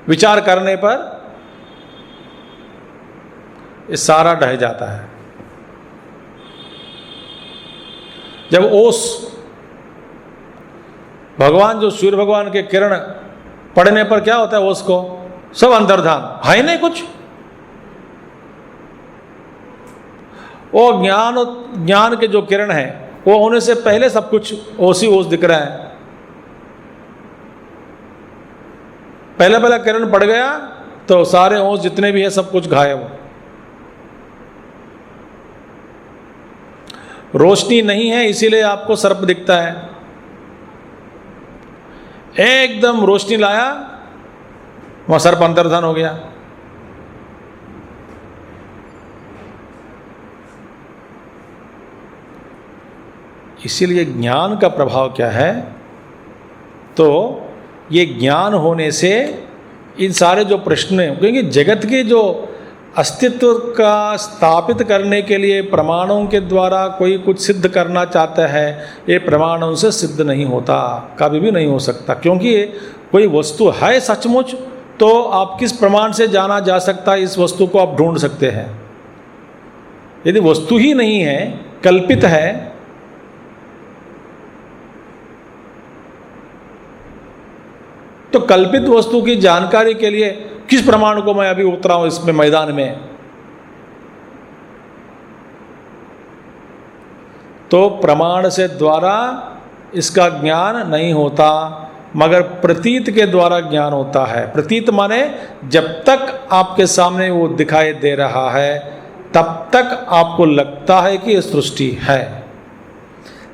विचार करने पर ये सारा ढह जाता है। जब ओस भगवान, जो सूर्य भगवान के किरण पड़ने पर क्या होता है, ओस को सब अंतर्धान है नहीं कुछ, वो ज्ञान के जो किरण है वो होने से पहले सब कुछ ओस ही ओस दिख रहा है। पहला किरण पड़ गया तो सारे ओस जितने भी है सब कुछ गायब। रोशनी नहीं है इसीलिए आपको सर्प दिखता है। एकदम रोशनी लाया, वहां सर्प अंतर्धान हो गया। इसीलिए ज्ञान का प्रभाव क्या है, तो ये ज्ञान होने से इन सारे जो प्रश्न हैं, क्योंकि जगत के जो अस्तित्व का स्थापित करने के लिए प्रमाणों के द्वारा कोई कुछ सिद्ध करना चाहता है, ये प्रमाणों से सिद्ध नहीं होता, कभी भी नहीं हो सकता। क्योंकि कोई वस्तु है सचमुच तो आप किस प्रमाण से जाना जा सकता है, इस वस्तु को आप ढूंढ सकते हैं। यदि वस्तु ही नहीं है, कल्पित है, तो कल्पित वस्तु की जानकारी के लिए किस प्रमाण को मैं अभी उतरा हूं इसमें मैदान में। तो प्रमाण से द्वारा इसका ज्ञान नहीं होता, मगर प्रतीत के द्वारा ज्ञान होता है। प्रतीत माने जब तक आपके सामने वो दिखाई दे रहा है तब तक आपको लगता है कि ये सृष्टि है।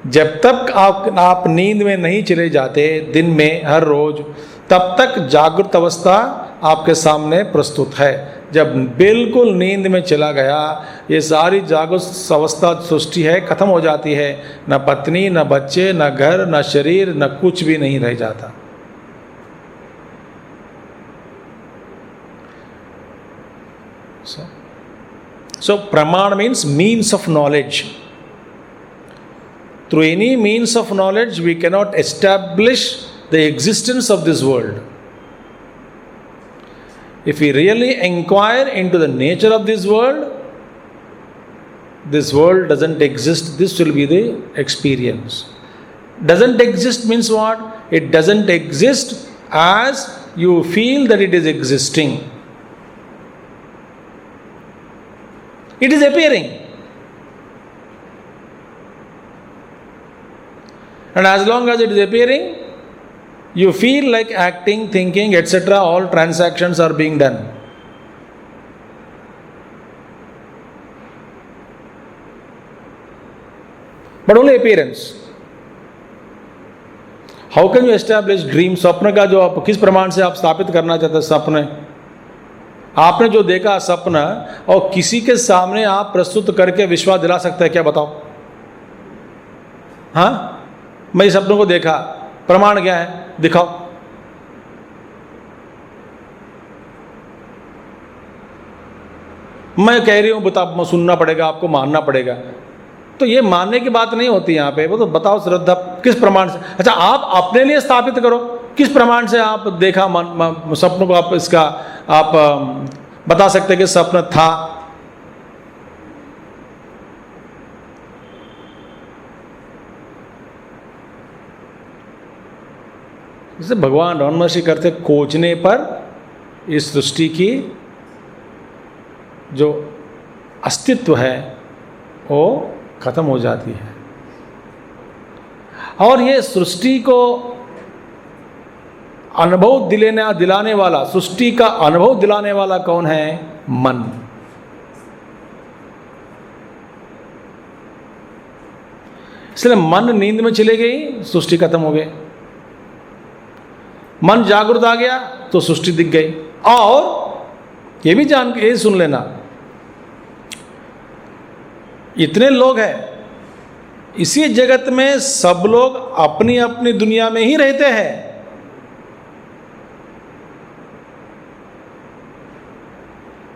जब तक आप नींद में नहीं चले जाते दिन में हर रोज, तब तक जागृत अवस्था आपके सामने प्रस्तुत है। जब बिल्कुल नींद में चला गया, ये सारी जागृत अवस्था सृष्टि है, खत्म हो जाती है। न पत्नी, न बच्चे, न घर, न शरीर, न कुछ भी नहीं रह जाता। So praman means means of knowledge. Through any means of knowledge we cannot establish the existence of this world. If we really inquire into the nature of this world doesn't exist. This will be the experience. Doesn't exist means what? It doesn't exist as you feel that it is existing. It is appearing. And as long as it is appearing, you feel like acting, thinking, etc. All transactions are being done. But only appearance. How can you establish dream? स्वप्न का जो आप किस प्रमाण से आप स्थापित करना चाहते हैं सपने? आपने जो देखा सपना और किसी के सामने आप प्रस्तुत करके विश्वास दिला सकते हैं क्या, बताओ? हाँ, मैं इस सपनों को देखा, प्रमाण क्या है, दिखाओ। मैं कह रही हूं बता, सुनना पड़ेगा, आपको मानना पड़ेगा। तो ये मानने की बात नहीं होती यहाँ पे। वो तो बताओ श्रद्धा किस प्रमाण से। अच्छा, आप अपने लिए स्थापित करो, किस प्रमाण से आप देखा सपनों को, आप इसका आप बता सकते हैं कि सपना था। जैसे भगवान रमण महर्षि करते, खोजने पर इस सृष्टि की जो अस्तित्व है वो खत्म हो जाती है। और ये सृष्टि को अनुभव दिलाने वाला, सृष्टि का अनुभव दिलाने वाला कौन है? मन। इसलिए मन नींद में चली गई, सृष्टि खत्म हो गई। मन जागृत आ गया तो सृष्टि दिख गई। और ये भी जान के ये सुन लेना, इतने लोग हैं इसी जगत में, सब लोग अपनी अपनी दुनिया में ही रहते हैं।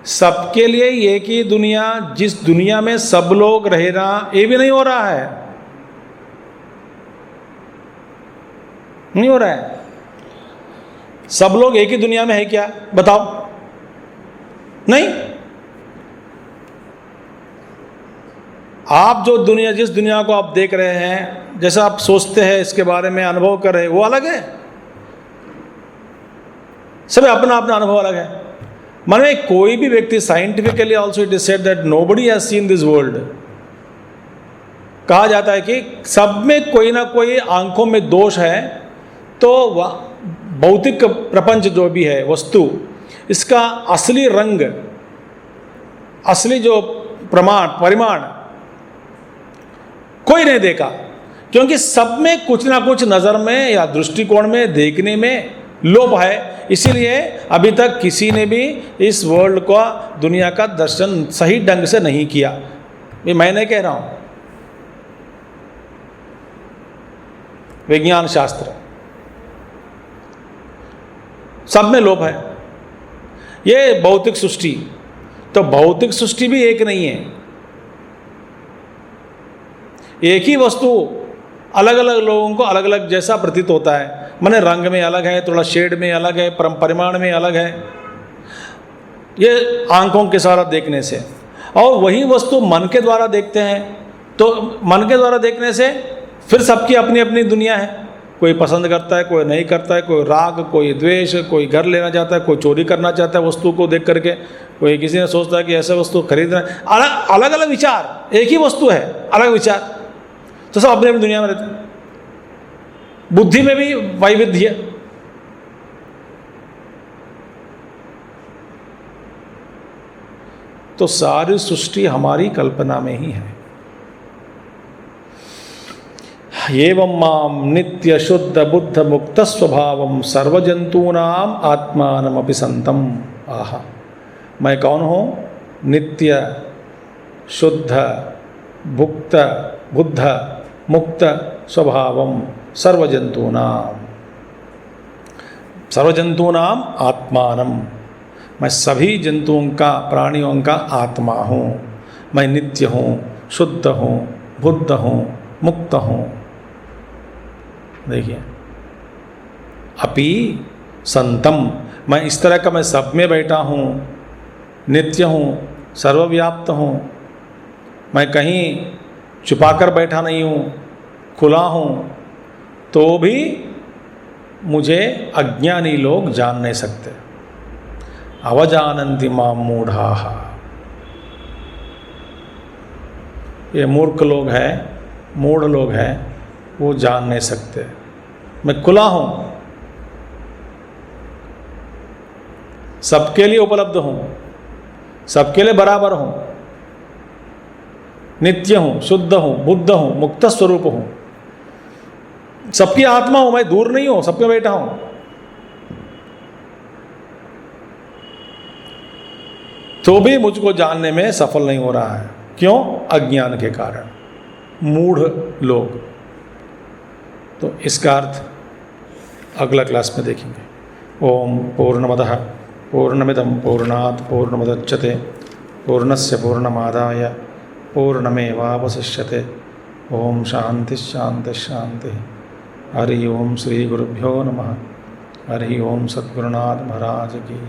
सबके लिए एक ही दुनिया, जिस दुनिया में सब लोग रहना, ये भी नहीं हो रहा है, नहीं हो रहा है। सब लोग एक ही दुनिया में है क्या, बताओ? नहीं। आप जो दुनिया, जिस दुनिया को आप देख रहे हैं, जैसा आप सोचते हैं, इसके बारे में अनुभव कर रहे हैं, वो अलग है। सब अपना अपना अनुभव अलग है। मन में कोई भी व्यक्ति, scientifically also it is said that nobody has seen this world. कहा जाता है कि सब में कोई ना कोई आंखों में दोष है। तो भौतिक प्रपंच जो भी है वस्तु, इसका असली रंग, असली जो परिमाण कोई नहीं देखा, क्योंकि सब में कुछ ना कुछ नज़र में या दृष्टिकोण में देखने में लोभ है। इसीलिए अभी तक किसी ने भी इस वर्ल्ड को, दुनिया का दर्शन सही ढंग से नहीं किया। ये मैं नहीं कह रहा हूँ, विज्ञान शास्त्र, सब में लोभ है। ये भौतिक सृष्टि, तो भौतिक सृष्टि भी एक नहीं है। एक ही वस्तु अलग अलग लोगों को अलग अलग जैसा प्रतीत होता है, माने रंग में अलग है, थोड़ा शेड में अलग है, परिमाण में अलग है, ये आंखों के द्वारा देखने से। और वही वस्तु मन के द्वारा देखते हैं, तो मन के द्वारा देखने से फिर सबकी अपनी अपनी दुनिया है। कोई पसंद करता है, कोई नहीं करता है, कोई राग, कोई द्वेष, कोई घर लेना चाहता है, कोई चोरी करना चाहता है वस्तु को देख करके, कोई किसी ने सोचता है कि ऐसा वस्तु खरीदना। अलग अलग अलग विचार, एक ही वस्तु है, अलग विचार, तो सब अपनी अपनी दुनिया में रहते हैं। बुद्धि में भी वैविध्य। तो सारी सृष्टि हमारी कल्पना में ही है। एवं माम नित्य शुद्ध बुद्ध मुक्त स्वभावम सर्वजंतूनाम आत्मानमपि संतम। आहा, मैं कौन हूँ? नित्य शुद्ध भुक्त बुद्ध मुक्त स्वभावम सर्वजंतूनाम, सर्वजंतूनाम आत्मानम, मैं सभी जंतुओं का, प्राणियों का आत्मा हूँ। मैं नित्य हूँ, शुद्ध हूँ, बुद्ध हूँ, मुक्त हूँ। देखिए, अपि संतम, मैं इस तरह का, मैं सब में बैठा हूँ, नित्य हूँ, सर्वव्याप्त हूँ, मैं कहीं छुपाकर बैठा नहीं हूँ, खुला हूँ, तो भी मुझे अज्ञानी लोग जान नहीं सकते। अवजानन्ति मां मूढ़ाः, ये मूर्ख लोग हैं, मूढ़ लोग हैं, वो जान नहीं सकते। मैं खुला हूँ, सबके लिए उपलब्ध हूँ, सबके लिए बराबर हूँ, नित्य हूँ, शुद्ध हूँ, बुद्ध हूँ, मुक्त स्वरूप हूँ, सबकी आत्मा हूँ, मैं दूर नहीं हूँ, सबके बैठा हूँ। तो भी मुझको जानने में सफल नहीं हो रहा है। क्यों? अज्ञान के कारण, मूढ़ लोग। तो इसका अर्थ अगला क्लास में देखेंगे। ओम पूर्णमदः पूर्णमिदं पूर्णात् पूर्णमुदच्यते पूर्णस्य पूर्णमादाय पूर्णमेवावशिष्यते। ओम शांति शांति शांति। हरि ओम श्री गुरुभ्यो नमः। हरि ओम सद्गुरुनाथ महाराज की।